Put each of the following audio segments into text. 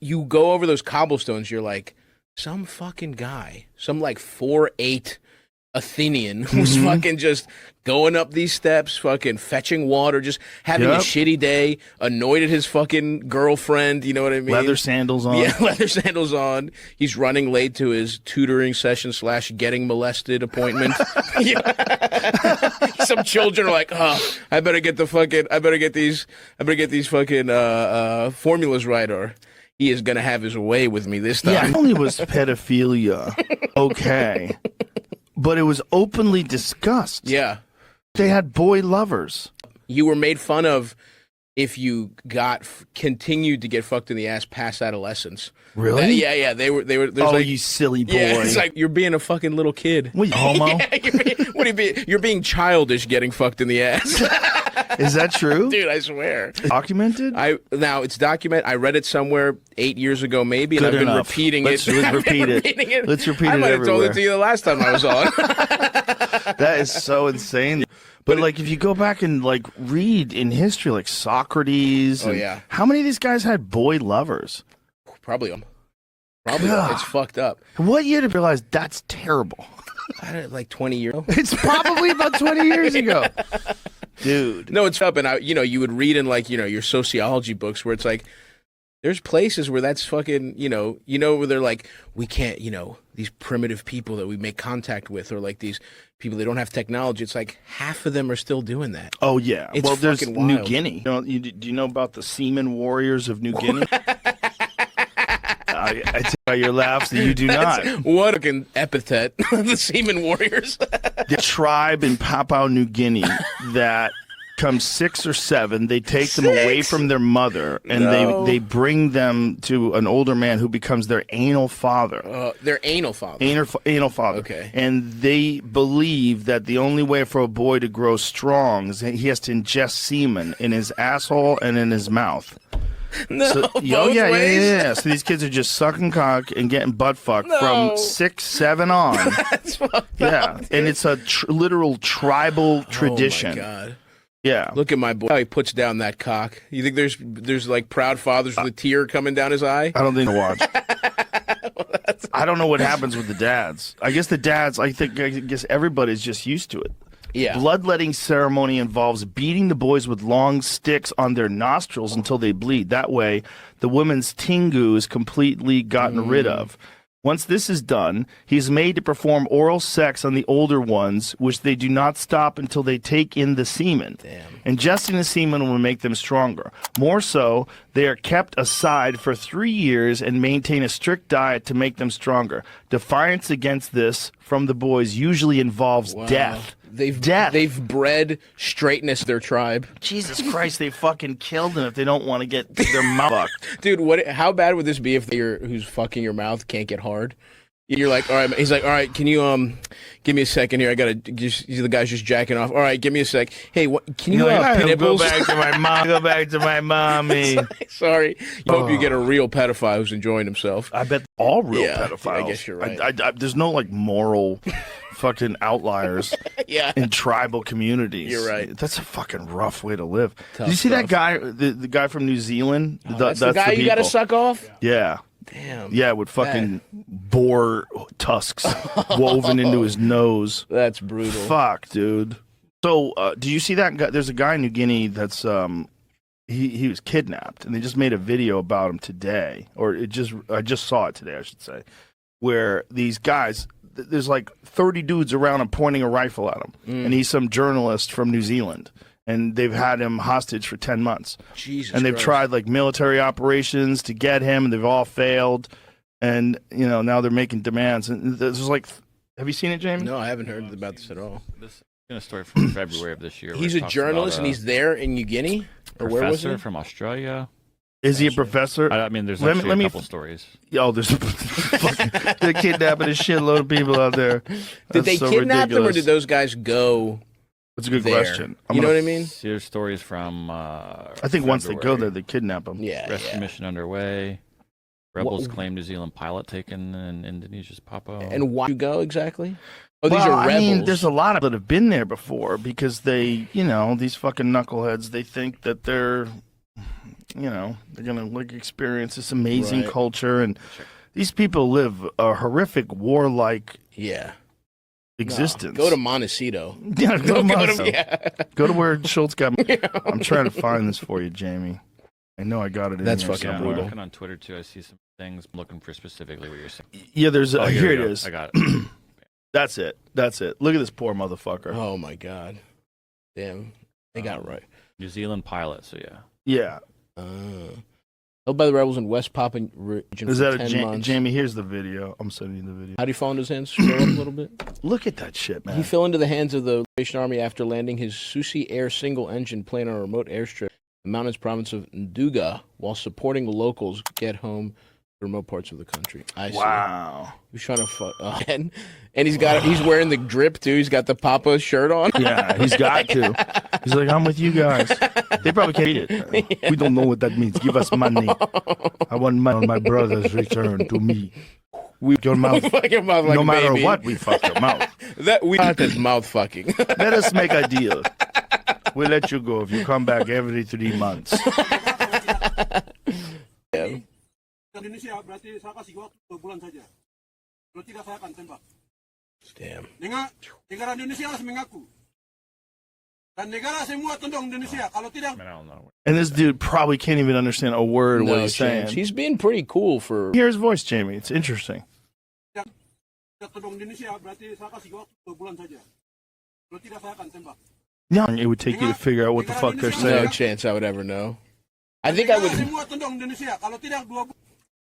you go over those cobblestones, you're like, some fucking guy, some like 4'8" Athenian who's fucking just going up these steps, fucking fetching water, just having a shitty day, annoyed at his fucking girlfriend, you know what I mean? Leather sandals on. Yeah, leather sandals on. He's running late to his tutoring session / getting molested appointment. Some children are like, oh, I better get these fucking formulas right, or he is gonna have his way with me this time. Yeah, not only was pedophilia okay, but it was openly discussed. Yeah. They had boy lovers. You were made fun of if you continued to get fucked in the ass past adolescence. Really? Yeah. They were. Oh, like, you silly boy! Yeah, it's like you're being a fucking little kid. What, you homo? Yeah, you're being childish, getting fucked in the ass. Is that true, dude? I swear. Documented? Now it's documented. I read it somewhere 8 years ago, maybe, and I've been repeating it. Let's repeat it. Let's repeat it. I might have told it to you the last time I was on. That is so insane. But like, if you go back and like read in history, like Socrates, how many of these guys had boy lovers? Probably them. It's fucked up. What year did you realize that's terrible? Like 20 years ago. It's probably about 20 years ago. Dude. No, it's up, and you would read in like, your sociology books where it's like, there's places where that's fucking, where they're like, we can't, these primitive people that we make contact with, or like these people that don't have technology. It's like half of them are still doing that. Oh yeah. It's well, there's wild. New Guinea. Do you know about the semen warriors of New Guinea? I tell your laughs that you do not. What a fucking epithet. The semen warriors. The tribe in Papua New Guinea that comes 6 or 7, they take them away from their mother, and they bring them to an older man who becomes their anal father. Their anal father. Anal father. Okay. And they believe that the only way for a boy to grow strong is that he has to ingest semen in his asshole and in his mouth. No, so, both ways? Yeah. So these kids are just sucking cock and getting butt fucked from 6, 7 on. That's fucked up, dude. And it's a literal tribal tradition. Oh my God. Yeah. Look at my boy, how he puts down that cock. You think there's like proud fathers with a tear coming down his eye? I don't think to watch. I don't know what happens with the dads. I guess I guess everybody's just used to it. Yeah. Bloodletting ceremony involves beating the boys with long sticks on their nostrils until they bleed. That way, the woman's tingu is completely gotten rid of. Once this is done, he's made to perform oral sex on the older ones, which they do not stop until they take in the semen. Damn. Ingesting the semen will make them stronger. More so, they are kept aside for 3 years and maintain a strict diet to make them stronger. Defiance against this from the boys usually involves death. They've bred straightness to their tribe. Jesus Christ, they fucking killed them if they don't want to get their mouth fucked. Dude, how bad would this be if who's fucking your mouth can't get hard? You're like, all right. He's like, all right, can you give me a second here? I gotta the guy's just jacking off. All right, give me a sec. Hey, can you go back to my mom? Go back to my mommy. Sorry. Hope you get a real pedophile who's enjoying himself. I bet all real pedophiles. I guess you're right. There's no like moral fucking outliers in tribal communities. You're right. That's a fucking rough way to live. Did you see that guy, the guy from New Zealand? That's the guy you got to suck off? Yeah. Damn. Yeah, with fucking boar tusks woven into his nose. That's brutal. Fuck, dude. So, do you see that guy? There's a guy in New Guinea that's he was kidnapped, and they just made a video about him today, or I just saw it today, I should say, where these guys, there's like 30 dudes around him pointing a rifle at him, and he's some journalist from New Zealand. And they've had him hostage for 10 months. Jesus and they've Christ. tried like military operations to get him, and they've all failed. And now they're making demands. And there's like, have you seen it, Jamie? No, I haven't heard about this at all. This is a story from February of this year. He's a journalist, and he's there in New Guinea? Or where was he? From Australia. Is he a professor? I mean, there's actually a couple stories. Oh, they're kidnapping a shitload of people out there. Did they kidnap them, or did those guys go? That's a good there? question. You know what I mean? Here's stories from I think once they go there, they kidnap them. Yeah. Rescue mission underway. Rebels claim New Zealand pilot taken in Indonesia's Papua. And why you go exactly? Oh, these are rebels. I mean, there's a lot of that have been there before because they, these fucking knuckleheads, they think that they're you know, they're gonna like experience this amazing Right. culture, and these people live a horrific warlike Yeah. existence. No, go to Montecito. Yeah, go to Montecito. Yeah. Go to where Schultz got. I'm trying to find this for you, Jamie. I know I got it. That's in there fucking Yeah, I'm somewhere. brutal. looking on Twitter too. I see some things. I'm looking for specifically what you're saying. Yeah, there's. Oh, Here we it go. is. I got it. That's it. That's it. Look at this poor motherfucker. Oh my God. Damn. They got it right. New Zealand pilot. So yeah. Yeah. Held by the rebels in West Papua region Is for that 10 months. Jamie? Here's the video. I'm sending you the video. How do you fall into his hands? Show up a little bit. Look at that shit, man. He fell into the hands of the Liberation Army after landing his Susi Air single-engine plane on a remote airstrip in the mountainous province of Nduga while supporting the locals get home to remote parts of the country. I see. Wow. He was trying to fuck. And he's wearing the drip, too. He's got the Papa shirt on. Yeah, he's got to. He's like, I'm with you guys. They probably can't read it. We don't know what that means. Give us money. I want my brother's return to me. We your mouth. Fuck your mouth like No a matter baby. what, we fuck your mouth. That is mouth fucking. Let us make a deal. We'll let you go if you come back every 3 months. Yeah. Indonesia berarti saya kasih waktu 2 bulan saja. Kalau tidak saya akan tembak. Damn. Negara Indonesia harus mengaku. Dan negara semua tunduk Indonesia. Kalau tidak, I don't know. And this dude probably can't even understand a word of what No he's chance. saying. He's being pretty cool for. Hear his voice, Jamie. It's interesting. tidak tunduk Indonesia berarti saya kasih waktu 2 bulan saja. Kalau tidak saya akan tembak. Yeah, it would take you to figure out what the fuck they're No saying. chance I would ever know. I think I would. Semua tunduk Indonesia. Kalau tidak 2 bulan,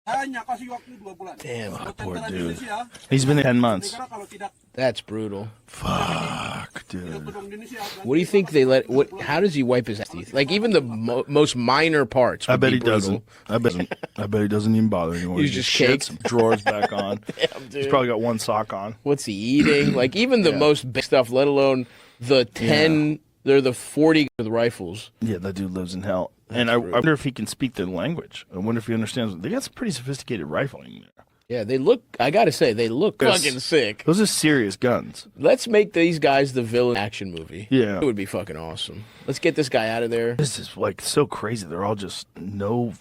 saya hanya kasih waktu 2 bulan. Damn, Kalau poor tentara dude. Indonesia, He's been there 10 months. negara kalau tidak That's brutal. Fuck, dude. tunduk Indonesia. berarti What do you think they let? What? How does he wipe his teeth? Like even the most minor parts. I would bet be he doesn't. brutal. I bet he doesn't even bother anymore. He's He just shits, caked. drawers back on. Damn, He's dude. probably got one sock on. What's he eating? Like even the Yeah. most big stuff, let alone the 10. They're the 40 with rifles. Yeah, that dude lives in hell. And I wonder if he can speak their language. I wonder if he understands. They got some pretty sophisticated rifling there. Yeah, they look. I gotta say, they look Yes. fucking sick. Those are serious guns. Let's make these guys the villain action movie. Yeah. It would be fucking awesome. Let's get this guy out of there. This is like so crazy. They're all just no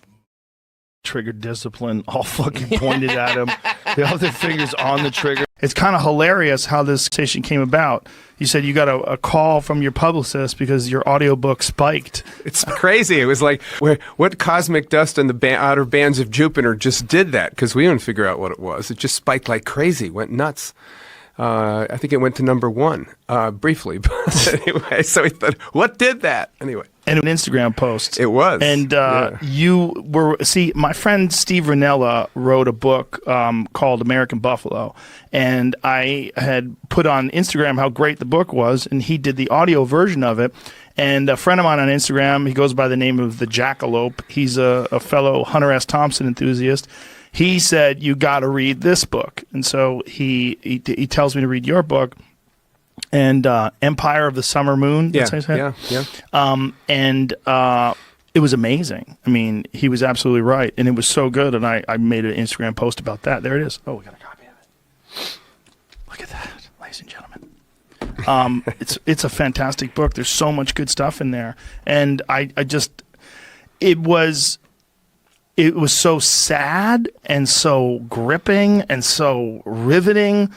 trigger discipline, all fucking pointed at him. They all have their fingers on the trigger. It's kind of hilarious how this station came about. You said you got a call from your publicist because your audiobook spiked. It's crazy. It was like, what cosmic dust and the outer bands of Jupiter just did that? Because we didn't figure out what it was. It just spiked like crazy, went nuts. I think it went to #1 briefly. But anyway, so we thought, what did that? Anyway. And an Instagram post. It was. And Yeah. you were, see, my friend Steve Ranella wrote a book called American Buffalo. And I had put on Instagram how great the book was, and he did the audio version of it. And a friend of mine on Instagram, he goes by the name of the Jackalope. He's a fellow Hunter S. Thompson enthusiast. He said, you got to read this book. And so he tells me to read your book. And Empire of the Summer Moon. Yeah, that's how you say it? yeah. And it was amazing. I mean, he was absolutely right, and it was so good. And I made an Instagram post about that. There it is. Oh, we got a copy of it. Look at that, ladies and gentlemen. It's a fantastic book. There's so much good stuff in there, and I just it was so sad and so gripping and so riveting.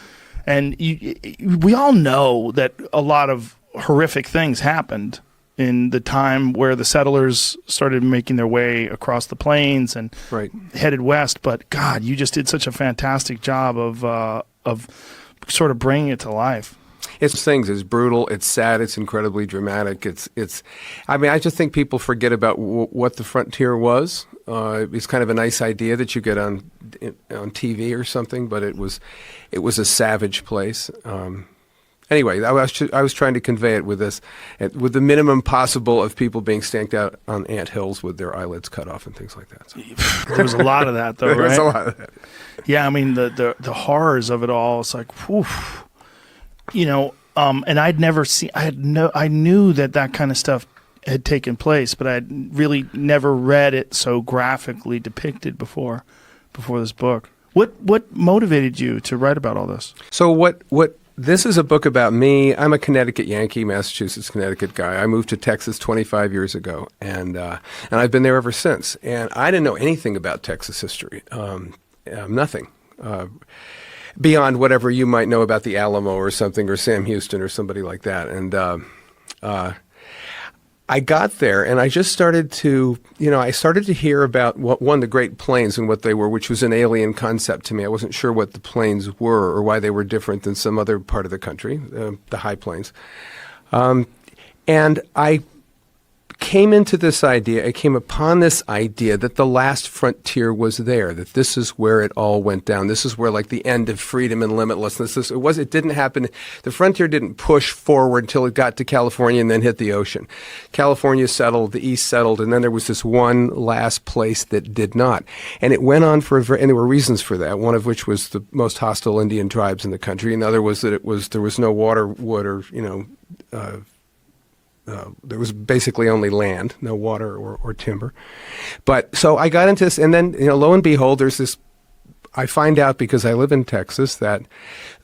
And we all know that a lot of horrific things happened in the time where the settlers started making their way across the plains and Right. headed west. But God, you just did such a fantastic job of sort of bringing it to life. It's things. It's brutal. It's sad. It's incredibly dramatic. It's. I mean, I just think people forget about what the frontier was. It's kind of a nice idea that you get on TV or something, but it was a savage place. Anyway, I was trying to convey it with this, with the minimum possible of people being stanked out on anthills with their eyelids cut off and things like that. So, There was a lot of that, though, there was right? a lot of that. Yeah, I mean the horrors of it all. It's like, whew, you know. And I'd never seen. I knew that kind of stuff had taken place, but I'd really never read it so graphically depicted before this book. What motivated you to write about all this? So what this is a book about me. I'm a Connecticut Yankee, Massachusetts, Connecticut guy. I moved to Texas 25 years ago, and I've been there ever since. And I didn't know anything about Texas history, nothing. Beyond whatever you might know about the Alamo or something, or Sam Houston or somebody like that. And I got there and I just started to, I started to hear about the Great Plains and what they were, which was an alien concept to me. I wasn't sure what the plains were or why they were different than some other part of the country, the high plains. And I came upon this idea that the last frontier was there, that this is where it all went down. This is where, like, the end of freedom and limitlessness. It didn't happen. The frontier didn't push forward until it got to California and then hit the ocean. California settled, the East settled, and then there was this one last place that did not. And it went on and there were reasons for that, one of which was the most hostile Indian tribes in the country. Another was that there was no water, wood, or, there was basically only land, no water or timber. But so I got into this, and then, lo and behold, there's this, I find out because I live in Texas that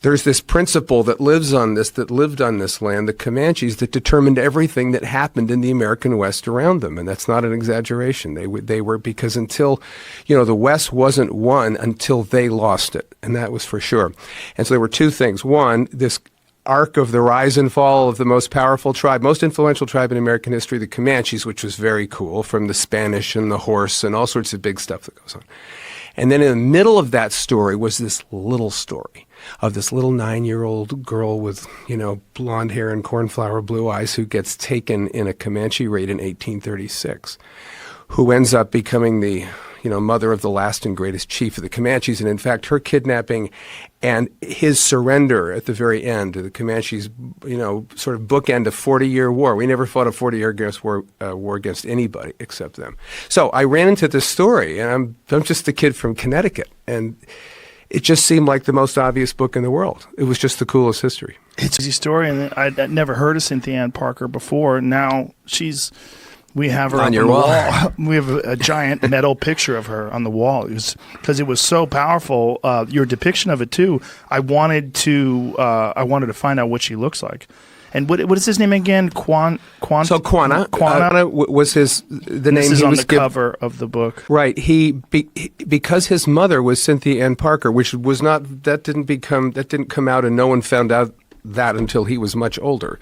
there's this principle that lived on this land, the Comanches, that determined everything that happened in the American West around them. And that's not an exaggeration. They were, because until, the West wasn't won until they lost it. And that was for sure. And so there were two things. One, this arc of the rise and fall of the most powerful tribe, most influential tribe in American history, the Comanches, which was very cool, from the Spanish and the horse and all sorts of big stuff that goes on. And then in the middle of that story was this little story of this little 9-year-old girl with, blonde hair and cornflower blue eyes who gets taken in a Comanche raid in 1836, who ends up becoming the mother of the last and greatest chief of the Comanches. And in fact, her kidnapping and his surrender at the very end, the Comanches, sort of bookend a 40-year war. We never fought a 40-year war against anybody except them. So I ran into this story, and I'm just a kid from Connecticut, and it just seemed like the most obvious book in the world. It was just the coolest history. It's a easy story, and I'd never heard of Cynthia Ann Parker before. Now we have her on your the wall. We have a giant metal picture of her on the wall. Because it was so powerful. Your depiction of it too. I wanted to find out what she looks like. And what is his name again? So Quanah was the name. This is he on was the cover of the book, right? Because his mother was Cynthia Ann Parker, which was not that didn't come out, and no one found out that until he was much older.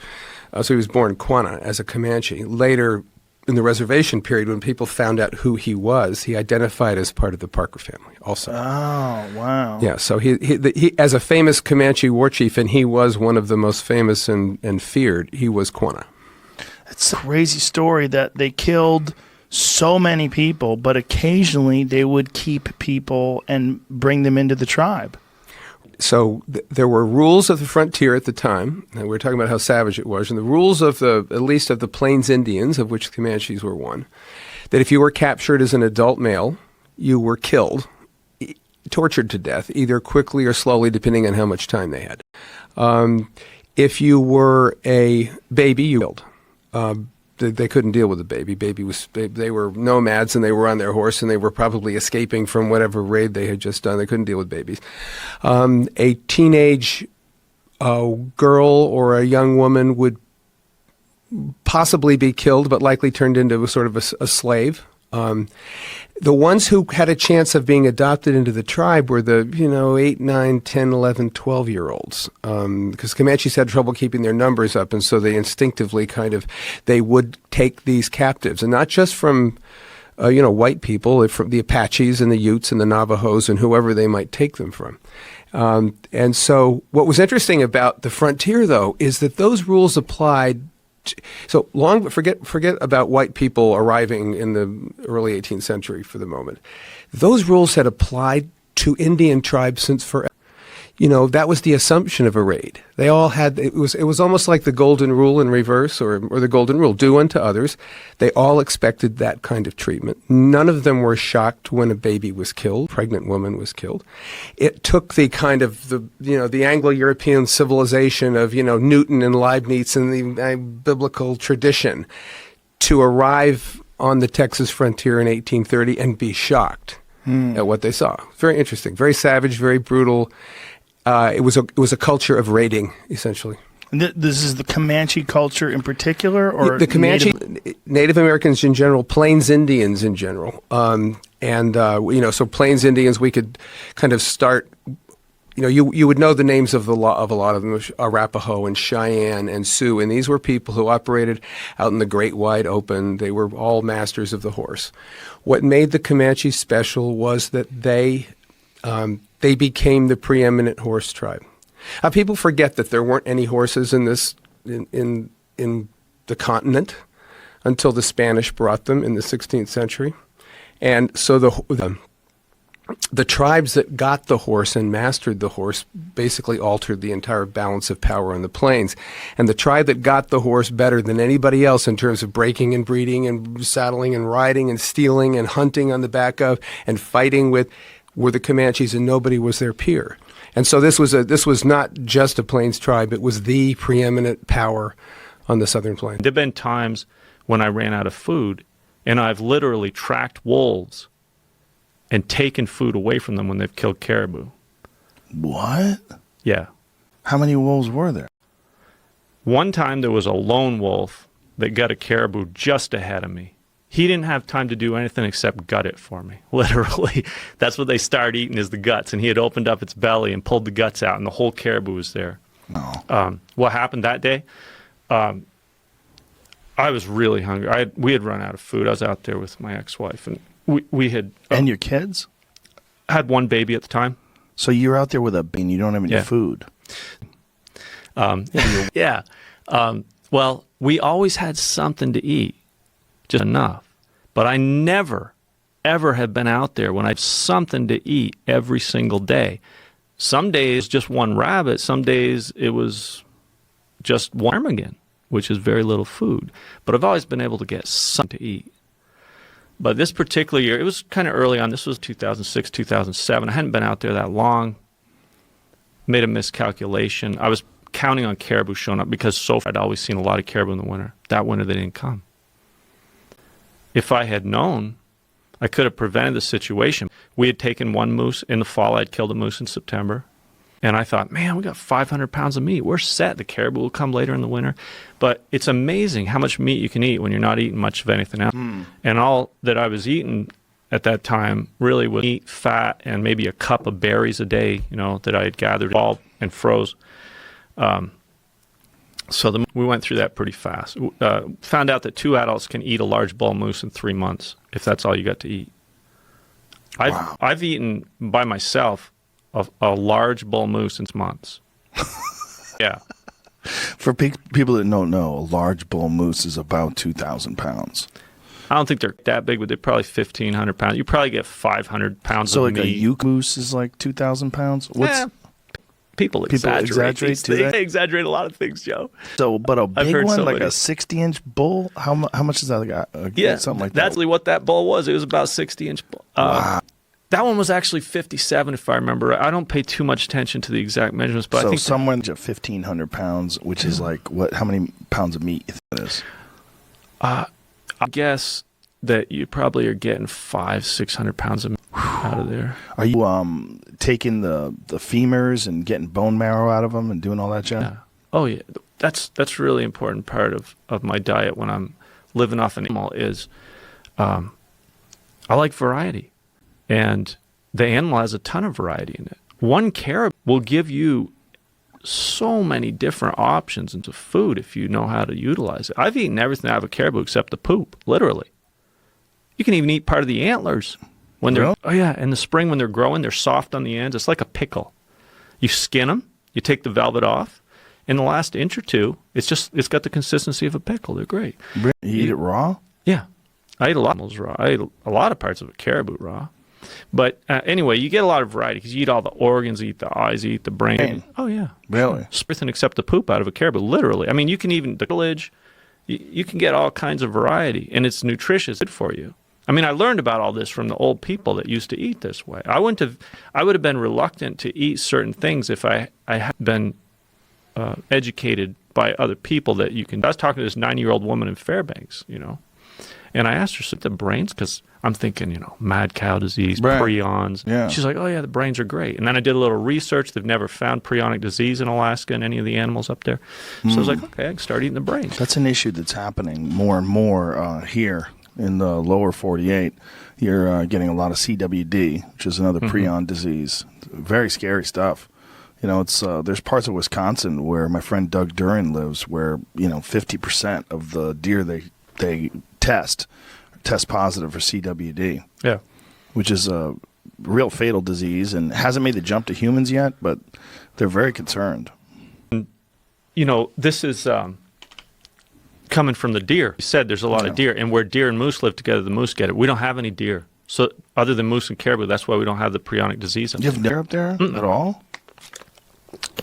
So he was born Quanah as a Comanche. Later, in the reservation period, when people found out who he was, he identified as part of the Parker family also. Oh, wow. Yeah, so he as a famous Comanche war chief, and he was one of the most famous and feared, he was Quanah. It's a crazy story that they killed so many people, but occasionally they would keep people and bring them into the tribe. So there were rules of the frontier at the time, and we were talking about how savage it was, and the rules of at least of the Plains Indians, of which the Comanches were one, that if you were captured as an adult male, you were killed, tortured to death, either quickly or slowly, depending on how much time they had. If you were a baby, you killed. They couldn't deal with the baby. They were nomads, and they were on their horse, and they were probably escaping from whatever raid they had just done. They couldn't deal with babies. A teenage girl or a young woman would possibly be killed, but likely turned into a slave. The ones who had a chance of being adopted into the tribe were the 8, 9, 10, 11, 12-year-olds, because Comanches had trouble keeping their numbers up, and so they instinctively they would take these captives, and not just from white people, from the Apaches and the Utes and the Navajos and whoever they might take them from. And so what was interesting about the frontier, though, is that those rules applied. So forget about white people arriving in the early 18th century for the moment. Those rules had applied to Indian tribes since forever. That was the assumption of a raid. They all had, it was almost like the golden rule in reverse, or the golden rule, do unto others. They all expected that kind of treatment. None of them were shocked when a baby was killed, pregnant woman was killed. It took the kind of the Anglo-European civilization of, Newton and Leibniz and the biblical tradition to arrive on the Texas frontier in 1830 and be shocked at what they saw. Very interesting, very savage, very brutal. it was a culture of raiding, essentially. And this is the Comanche culture in particular, or The Comanche, Native Americans in general, Plains Indians in general, so Plains Indians, we could kind of start. You would know the names of a lot of them: Arapaho and Cheyenne and Sioux, and these were people who operated out in the great wide open. They were all masters of the horse. What made the Comanche special was that they became the preeminent horse tribe. People forget that there weren't any horses in the continent until the Spanish brought them in the 16th century, and so the tribes that got the horse and mastered the horse basically altered the entire balance of power on the plains. And the tribe that got the horse better than anybody else in terms of breaking and breeding and saddling and riding and stealing and hunting on the back of and fighting with were the Comanches, and nobody was their peer. And so this was not just a plains tribe, it was the preeminent power on the southern plains. There have been times when I ran out of food, and I've literally tracked wolves and taken food away from them when they've killed caribou. What? Yeah. How many wolves were there? One time there was a lone wolf that got a caribou just ahead of me. He didn't have time to do anything except gut it for me, literally. That's what they start eating, is the guts. And he had opened up its belly and pulled the guts out, and the whole caribou was there. No. What happened that day? I was really hungry. We had run out of food. I was out there with my ex-wife, and we had... And your kids? Had one baby at the time. So you're out there with a baby and you don't have any food. Yeah. Well, we always had something to eat, just enough. But I never, ever have been out there when I had something to eat every single day. Some days just one rabbit. Some days it was just one ptarmigan, which is very little food. But I've always been able to get something to eat. But this particular year, it was kind of early on. This was 2006, 2007. I hadn't been out there that long. Made a miscalculation. I was counting on caribou showing up because so far I'd always seen a lot of caribou in the winter. That winter they didn't come. If I had known, I could have prevented the situation. We had taken one moose in the fall. I'd killed a moose in September. And I thought, man, we got 500 pounds of meat. We're set. The caribou will come later in the winter. But it's amazing how much meat you can eat when you're not eating much of anything else. And all that I was eating at that time really was meat, fat, and maybe a cup of berries a day, that I had gathered all and froze. So we went through that pretty fast. Found out that 2 adults can eat a large bull moose in 3 months, if that's all you got to eat. Wow. I've eaten by myself a large bull moose in months. Yeah. For people that don't know, a large bull moose is about 2,000 pounds. I don't think they're that big, but they're probably 1,500 pounds. You probably get 500 pounds so of meat. So like a Yuke moose is like 2,000 pounds? People exaggerate these things. they? They exaggerate a lot of things, Joe. So, but a big one, like somebody. a 60-inch bull, how much is that? Something like that. That's really what that bull was. It was about 60-inch bull. Wow. That one was actually 57, if I remember right. I don't pay too much attention to the exact measurements, but so I think someone at 1,500 pounds, which is like what? How many pounds of meat it is? I guess that you probably are getting 500-600 pounds of meat out of there. Are you taking the femurs and getting bone marrow out of them and doing all that jazz? Yeah. Oh yeah, that's really important part of my diet when I'm living off an animal is I like variety. And the animal has a ton of variety in it. One caribou will give you so many different options into food if you know how to utilize it. I've eaten everything out of a caribou except the poop, literally. You can even eat part of the antlers. When they're, Really? Oh yeah, in the spring when they're growing, they're soft on the ends. It's like a pickle. You skin them, you take the velvet off. In the last inch or two, it's got the consistency of a pickle. They're great. You eat it raw? Yeah. I eat a lot of animals raw. I eat a lot of parts of a caribou raw. But anyway, you get a lot of variety because you eat all the organs, you eat the eyes, you eat the brain. Oh, yeah. Really? Everything except the poop out of a caribou, literally. I mean, you can even, the cartilage, you can get all kinds of variety, and it's nutritious, good for you. I mean, I learned about all this from the old people that used to eat this way. I would have been reluctant to eat certain things if I had been educated by other people that you can. I was talking to this 90-year-old woman in Fairbanks, And I asked her, so the brains, because I'm thinking, mad cow disease, Right. prions. Yeah. She's like, oh, yeah, the brains are great. And then I did a little research. They've never found prionic disease in Alaska and any of the animals up there. So I was like, okay, I can start eating the brains. That's an issue that's happening more and more here in the lower 48. You're getting a lot of CWD, which is another prion disease. Very scary stuff. It's there's parts of Wisconsin where my friend Doug Duran lives, where 50% of the deer they test positive for CWD. Yeah. Which is a real fatal disease and hasn't made the jump to humans yet, but they're very concerned. This is coming from the deer. You said there's a lot of deer, and where deer and moose live together, the moose get it. We don't have any deer. So other than moose and caribou, that's why we don't have the prionic disease. You have deer up there at all?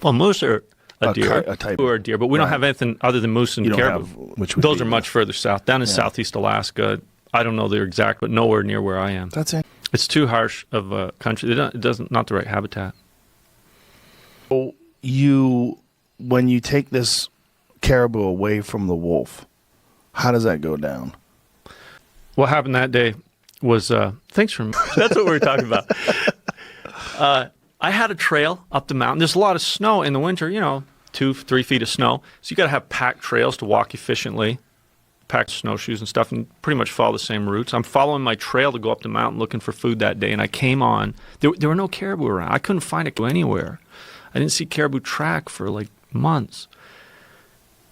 Well, moose are a deer, a type. or a deer, but we don't Right. have anything other than moose and You don't caribou. have, which would Those be, are much further south, down in southeast Alaska. I don't know their exact, but nowhere near where I am. That's it. It's too harsh of a country. It doesn't not the right habitat. So when you take this caribou away from the wolf, how does that go down? What happened that day was thanks for that's what we were talking about. I had a trail up the mountain. There's a lot of snow in the winter, 2-3 feet of snow. So you got to have packed trails to walk efficiently, packed snowshoes and stuff, and pretty much follow the same routes. I'm following my trail to go up the mountain looking for food that day, and I came on. There were no caribou around. I couldn't find it anywhere. I didn't see caribou track for like months.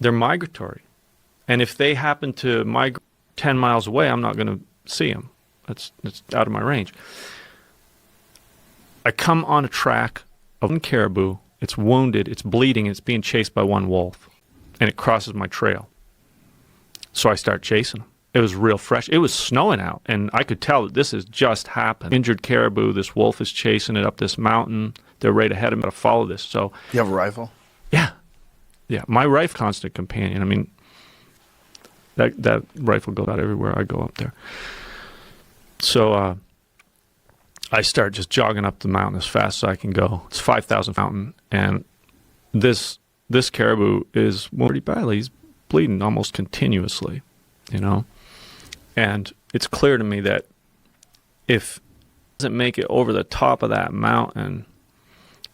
They're migratory. And if they happen to migrate 10 miles away, I'm not going to see them. It's out of my range. I come on a track of one caribou. It's wounded, it's bleeding, it's being chased by one wolf. And it crosses my trail. So I start chasing him. It was real fresh. It was snowing out, and I could tell that this has just happened. Injured caribou, this wolf is chasing it up this mountain. They're right ahead of me to follow this. So You have a rifle? yeah. My rifle, constant companion. I mean, that rifle goes out everywhere I go up there. So I start just jogging up the mountain as fast as I can go. It's 5,000 mountain, and this caribou is pretty badly. He's bleeding almost continuously, And it's clear to me that if he doesn't make it over the top of that mountain,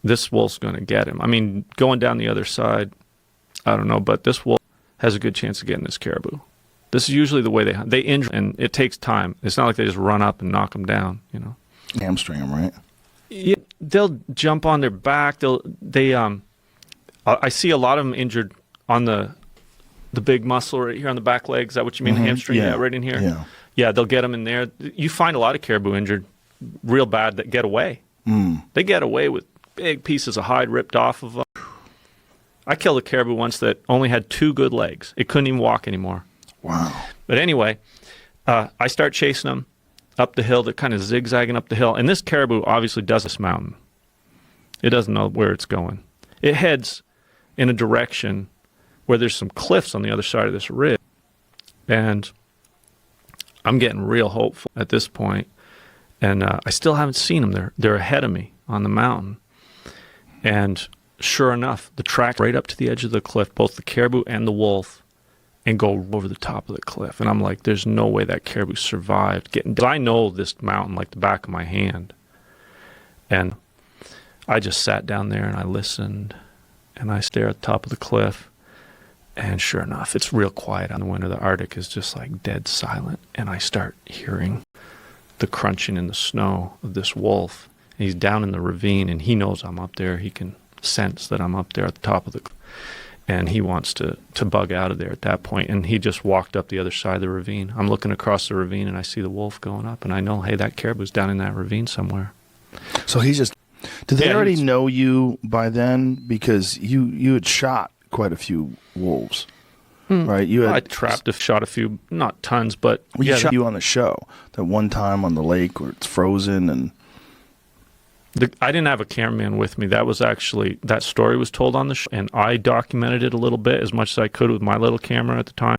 this wolf's going to get him. I mean, going down the other side, I don't know, but this wolf has a good chance of getting this caribou. This is usually the way they injure, and it takes time. It's not like they just run up and knock them down, Hamstring them, right? Yeah, they'll jump on their back. I see a lot of them injured on the big muscle right here on the back leg. Is that what you mean, the hamstring? Yeah. Yeah, right in here. Yeah. Yeah, they'll get them in there. You find a lot of caribou injured real bad that get away. They get away with big pieces of hide ripped off of them. I killed a caribou once that only had 2 good legs. It couldn't even walk anymore. Wow. But anyway, I start chasing them up the hill. They're kind of zigzagging up the hill. And this caribou obviously does this mountain. It doesn't know where it's going. It heads in a direction where there's some cliffs on the other side of this ridge. And I'm getting real hopeful at this point. And I still haven't seen them. They're ahead of me on the mountain. And sure enough, the track right up to the edge of the cliff, both the caribou and the wolf, and go over the top of the cliff. And I'm like, there's no way that caribou survived getting down. I know this mountain like the back of my hand. And I just sat down there and I listened, and I stare at the top of the cliff. And sure enough, it's real quiet in the winter. The Arctic is just like dead silent. And I start hearing the crunching in the snow of this wolf. And he's down in the ravine, and he knows I'm up there. He can sense that I'm up there at the top of the cliff. And he wants to bug out of there at that point. And he just walked up the other side of the ravine. I'm looking across the ravine, and I see the wolf going up. And I know, hey, that caribou's down in that ravine somewhere. So he's just... Did they Yeah, already he's- know you by then? Because you had shot quite a few wolves, right? You had I trapped, shot a few, not tons, but We yeah, shot you on the show that one time on the lake where it's frozen and I didn't have a cameraman with me. That was actually, that story was told on the show, and I documented it a little bit as much as I could with my little camera at the time.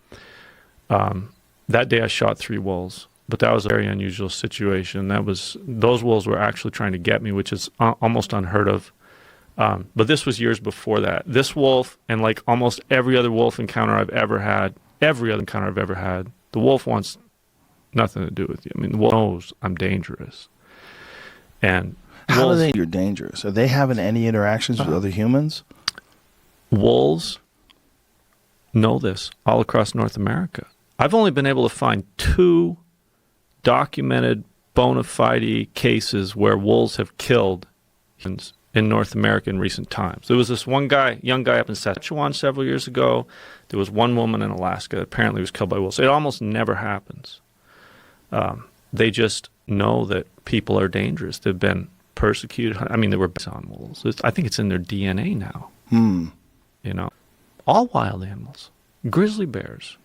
That day I shot 3 wolves, but that was a very unusual situation. Those wolves were actually trying to get me, which is almost unheard of. But this was years before that. This wolf, and like almost every other wolf encounter I've ever had, the wolf wants nothing to do with you. I mean, the wolf knows I'm dangerous. And How do wolves, they know you're dangerous? Are they having any interactions with other humans? wolves know this all across North America. I've only been able to find 2 documented bona fide cases where wolves have killed humans in North America in recent times. There was this one guy, young guy up in Saskatchewan several years ago. There was one woman in Alaska that apparently was killed by wolves. It almost never happens. They just know that people are dangerous. They've been persecuted. I mean, they were on wolves. I think it's in their DNA now. You know, all wild animals, grizzly bears,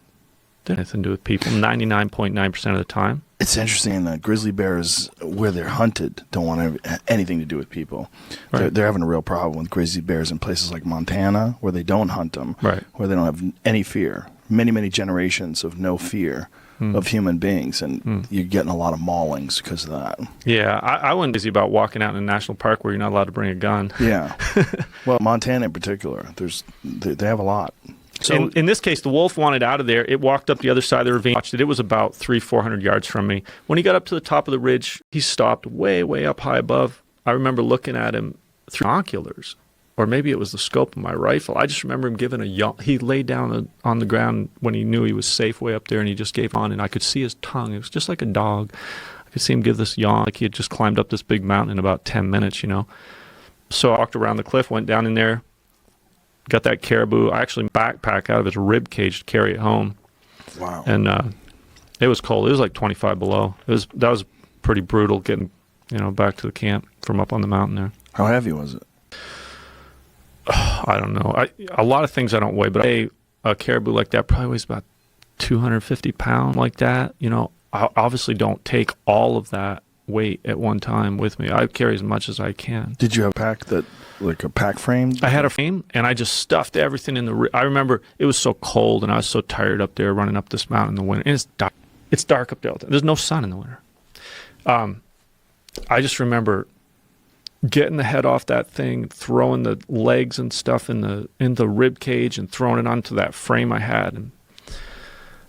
they have nothing to do with people 99.9% of the time. It's interesting that grizzly bears, where they're hunted, don't want anything to do with people. Right. They're having a real problem with grizzly bears in places like Montana, where they don't hunt them, Right. where they don't have any fear. Many, many generations of no fear of human beings, and you're getting a lot of maulings because of that. Yeah, I wasn't busy about walking out in a national park where you're not allowed to bring a gun. Yeah. Well, Montana in particular, they have a lot. So in this case, the wolf wanted out of there. It walked up the other side of the ravine, watched it. It was about 300-400 yards from me. When he got up to the top of the ridge, he stopped way, way up high above. I remember looking at him through binoculars, or maybe it was the scope of my rifle. I just remember him giving a yawn. He laid down on the ground when he knew he was safe way up there, and he just gave on, and I could see his tongue. It was just like a dog. I could see him give this yawn, like he had just climbed up this big mountain in about 10 minutes, you know. So I walked around the cliff, went down in there, got that caribou. I actually backpack out of his rib cage to carry it home. wow. And it was cold. It was like 25 below. That was pretty brutal getting, back to the camp from up on the mountain there. How heavy was it? I don't know. A lot of things I don't weigh, but a caribou like that probably weighs about 250 pounds like that. I obviously don't take all of that weight at one time with me. I carry as much as I can. Did you have a pack like a pack frame? I had a frame, and I just stuffed everything in the. I remember it was so cold, and I was so tired up there running up this mountain in the winter. And it's dark. It's dark up there. There's no sun in the winter. I just remember getting the head off that thing, throwing the legs and stuff in the rib cage, and throwing it onto that frame I had, and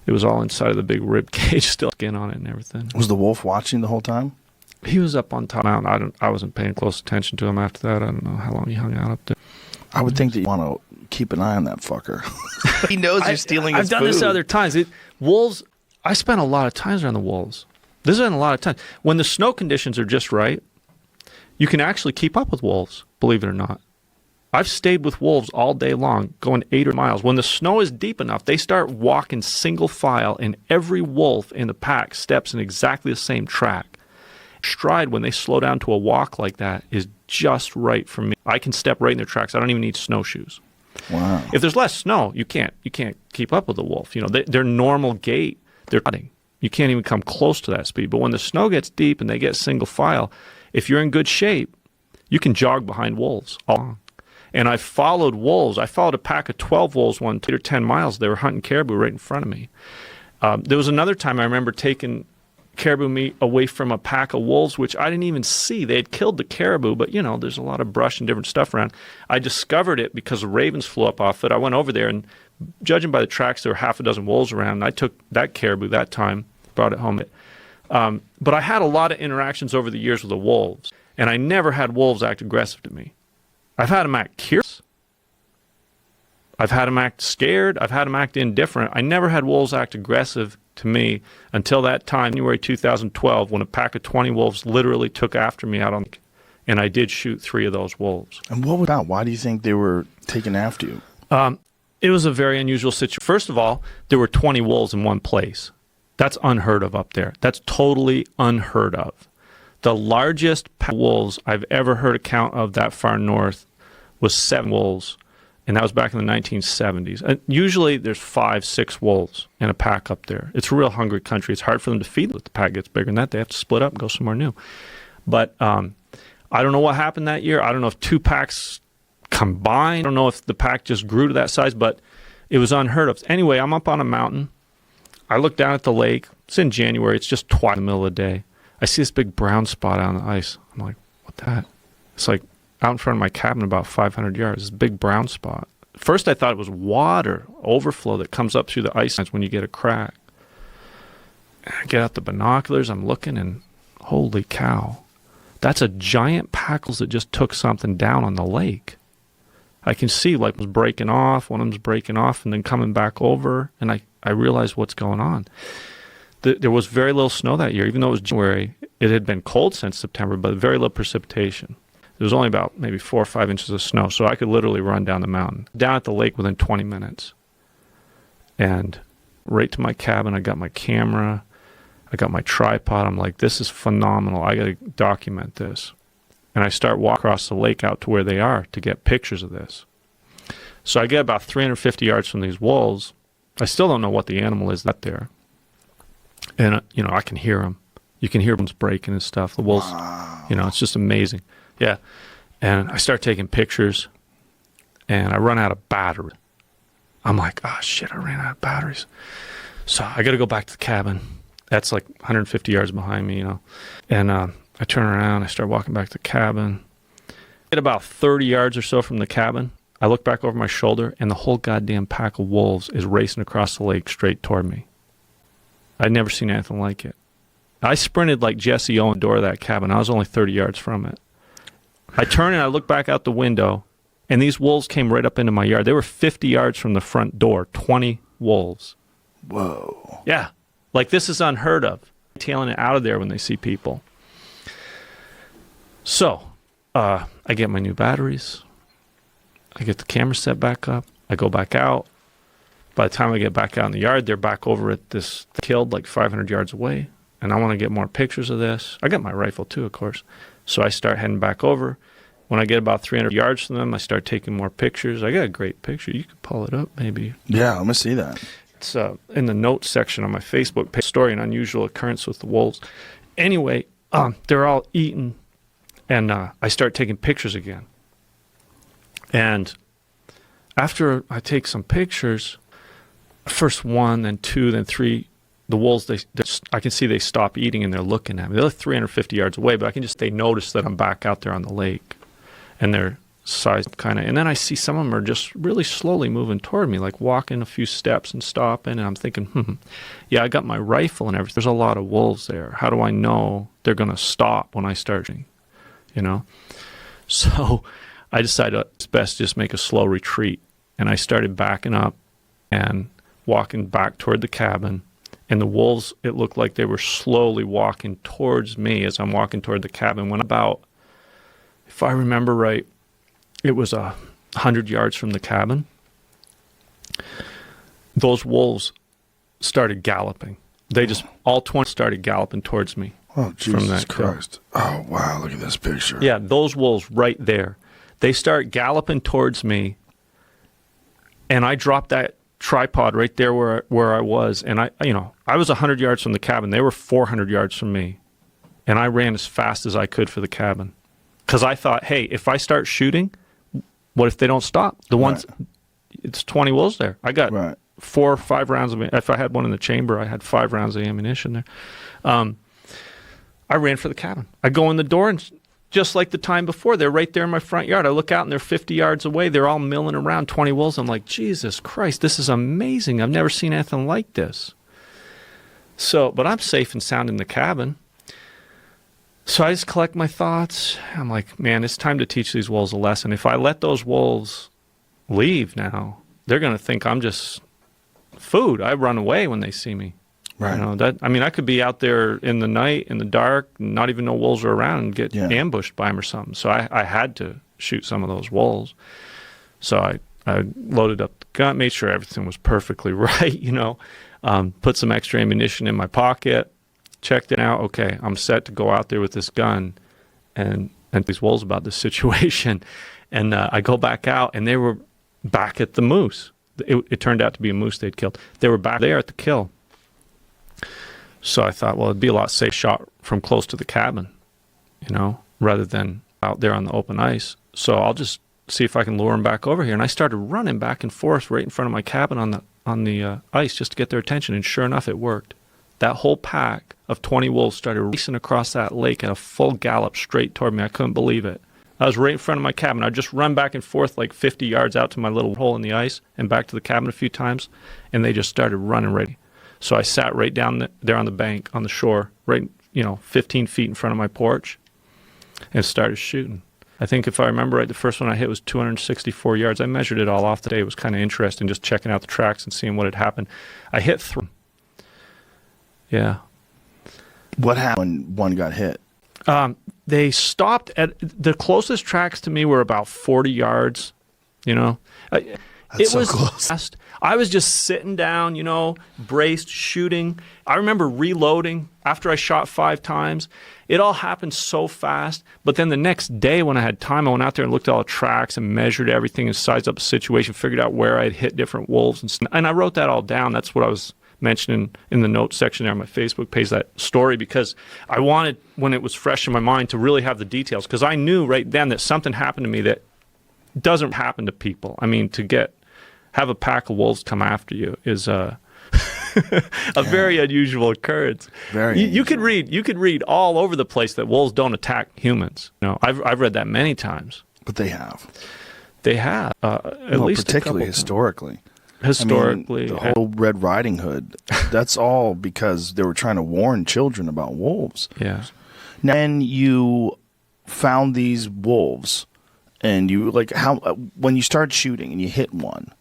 it was all inside of the big rib cage, still skin on it and everything. Was the wolf watching the whole time? He was up on top of the mountain. I wasn't paying close attention to him after that. I don't know how long he hung out up there. I would think that you want to keep an eye on that fucker. He knows you're stealing his I've done this food. other times. Wolves, I spent a lot of times around the wolves. This has been a lot of times. When the snow conditions are just right, you can actually keep up with wolves, believe it or not. I've stayed with wolves all day long, going 8 or 9 miles. When the snow is deep enough, they start walking single file, and every wolf in the pack steps in exactly the same track. Stride, when they slow down to a walk like that, is just right for me. I can step right in their tracks. I don't even need snowshoes. Wow. If there's less snow, you can't keep up with the wolf. Their normal gait, they're cutting. You can't even come close to that speed. But when the snow gets deep and they get single file, if you're in good shape, you can jog behind wolves all along. And I followed wolves. I followed a pack of 12 wolves 8 or 10 miles. They were hunting caribou right in front of me. There was another time I remember taking caribou meat away from a pack of wolves, which I didn't even see. They had killed the caribou, but there's a lot of brush and different stuff around. I discovered it because the ravens flew up off it. I went over there, and judging by the tracks, there were half a dozen wolves around. And I took that caribou that time, brought it home. But I had a lot of interactions over the years with the wolves, and I never had wolves act aggressive to me. I've had them act curious. I've had them act scared. I've had them act indifferent. I never had wolves act aggressive to me until that time, January 2012, when a pack of 20 wolves literally took after me out on, and I did shoot 3 of those wolves. And what was that? Why do you think they were taking after you? It was a very unusual situation. First of all, there were 20 wolves in one place. That's unheard of up there. That's totally unheard of. The largest pack of wolves I've ever heard a count of that far north was 7 wolves, and that was back in the 1970s. And usually there's 5, 6 wolves in a pack up there. It's a real hungry country. It's hard for them to feed them. If the pack gets bigger than that, they have to split up and go somewhere new. But I don't know what happened that year. I don't know if 2 packs combined. I don't know if the pack just grew to that size, but it was unheard of. Anyway, I'm up on a mountain. I look down at the lake. It's in January. It's just twilight in the middle of the day. I see this big brown spot on the ice. I'm like, what that? It's like out in front of my cabin about 500 yards. This big brown spot. First I thought it was water overflow that comes up through the ice lines when you get a crack. I get out the binoculars, I'm looking, and holy cow, that's a giant pack that just took something down on the lake. I can see like was breaking off, one of them's breaking off and then coming back over, and I realized what's going on. There was very little snow that year, even though it was January. It had been cold since September, but very little precipitation. There was only about maybe 4 or 5 inches of snow, so I could literally run down the mountain, down at the lake within 20 minutes. And right to my cabin, I got my camera, I got my tripod. I'm like, this is phenomenal. I got to document this. And I start walking across the lake out to where they are to get pictures of this. So I get about 350 yards from these wolves. I still don't know what the animal is up there. And, I can hear them. You can hear them breaking and stuff. The wolves, it's just amazing. Yeah. And I start taking pictures, and I run out of battery. I'm like, oh, shit, I ran out of batteries. So I got to go back to the cabin. That's like 150 yards behind me, And I turn around, I start walking back to the cabin. Get about 30 yards or so from the cabin. I look back over my shoulder, and the whole goddamn pack of wolves is racing across the lake straight toward me. I'd never seen anything like it. I sprinted like Jesse Owens door of that cabin. I was only 30 yards from it. I turn and I look back out the window, and these wolves came right up into my yard. They were 50 yards from the front door, 20 wolves. Whoa. Yeah. Like, this is unheard of. Tailing it out of there when they see people. So, I get my new batteries. I get the camera set back up. I go back out. By the time I get back out in the yard, they're back over at this killed like 500 yards away. And I want to get more pictures of this. I got my rifle too, of course. So I start heading back over. When I get about 300 yards from them, I start taking more pictures. I got a great picture. You could pull it up, maybe. Yeah, let me see that. It's in the notes section on my Facebook page, story, an unusual occurrence with the wolves. Anyway, they're all eating, and I start taking pictures again. And after I take some pictures, first one, then two, then three, the wolves, I can see they stop eating and they're looking at me. They're 350 yards away, but they notice that I'm back out there on the lake, and they're sized kind of. And then I see some of them are just really slowly moving toward me, like walking a few steps and stopping. And I'm thinking, yeah, I got my rifle and everything. There's a lot of wolves there. How do I know they're going to stop when I start, So I decided it's best to just make a slow retreat. And I started backing up and walking back toward the cabin. And the wolves, it looked like they were slowly walking towards me as I'm walking toward the cabin. When about, if I remember right, it was 100 yards from the cabin. Those wolves started galloping. They just, all 20 started galloping towards me. Oh, Jesus from that Christ. Oh, wow, look at this picture. Yeah, those wolves right there. They start galloping towards me, and I dropped that tripod right there where I was, and I was 100 yards from the cabin. They were 400 yards from me, and I ran as fast as I could for the cabin, because I thought, hey, if I start shooting, what if they don't stop? The ones, it's 20 wolves there. I got 4 or 5 rounds of. If I had one in the chamber, I had 5 rounds of ammunition there. I ran for the cabin. I go in the door, and just like the time before, they're right there in my front yard. I look out, and they're 50 yards away. They're all milling around, 20 wolves. I'm like, Jesus Christ, this is amazing. I've never seen anything like this. So, but I'm safe and sound in the cabin. So I just collect my thoughts. I'm like, man, it's time to teach these wolves a lesson. If I let those wolves leave now, they're going to think I'm just food. I run away when they see me. Right. I could be out there in the night, in the dark, not even know wolves are around, and get ambushed by them or something. So I had to shoot some of those wolves. So I loaded up the gun, made sure everything was perfectly right, put some extra ammunition in my pocket, checked it out. Okay, I'm set to go out there with this gun and these wolves about this situation. And I go back out, and they were back at the moose. It turned out to be a moose they'd killed. They were back there at the kill. So I thought, well, it'd be a lot safer shot from close to the cabin, rather than out there on the open ice. So I'll just see if I can lure them back over here. And I started running back and forth right in front of my cabin on the ice just to get their attention. And sure enough, it worked. That whole pack of 20 wolves started racing across that lake at a full gallop straight toward me. I couldn't believe it. I was right in front of my cabin. I'd just run back and forth like 50 yards out to my little hole in the ice and back to the cabin a few times, and they just started running right. So I sat right down there on the bank, on the shore, right, 15 feet in front of my porch, and started shooting. I think if I remember right, the first one I hit was 264 yards. I measured it all off today. It was kind of interesting just checking out the tracks and seeing what had happened. I hit 3. Yeah. What happened when one got hit? They stopped at the closest tracks to me were about 40 yards, It so was close. fast. I was just sitting down, braced, shooting. I remember reloading after I shot 5 times. It all happened so fast. But then the next day when I had time, I went out there and looked at all the tracks and measured everything and sized up the situation, figured out where I'd hit different wolves. And I wrote that all down. That's what I was mentioning in the notes section there on my Facebook page, that story, because I wanted, when it was fresh in my mind, to really have the details, because I knew right then that something happened to me that doesn't happen to people. I mean, have a pack of wolves come after you is a very unusual occurrence. You could read all over the place that wolves don't attack humans. I've read that many times. But they have. They have, at least particularly historically. Historically, the whole Red Riding Hood. That's all because they were trying to warn children about wolves. Yeah. Then you found these wolves, and you when you started shooting and you hit one.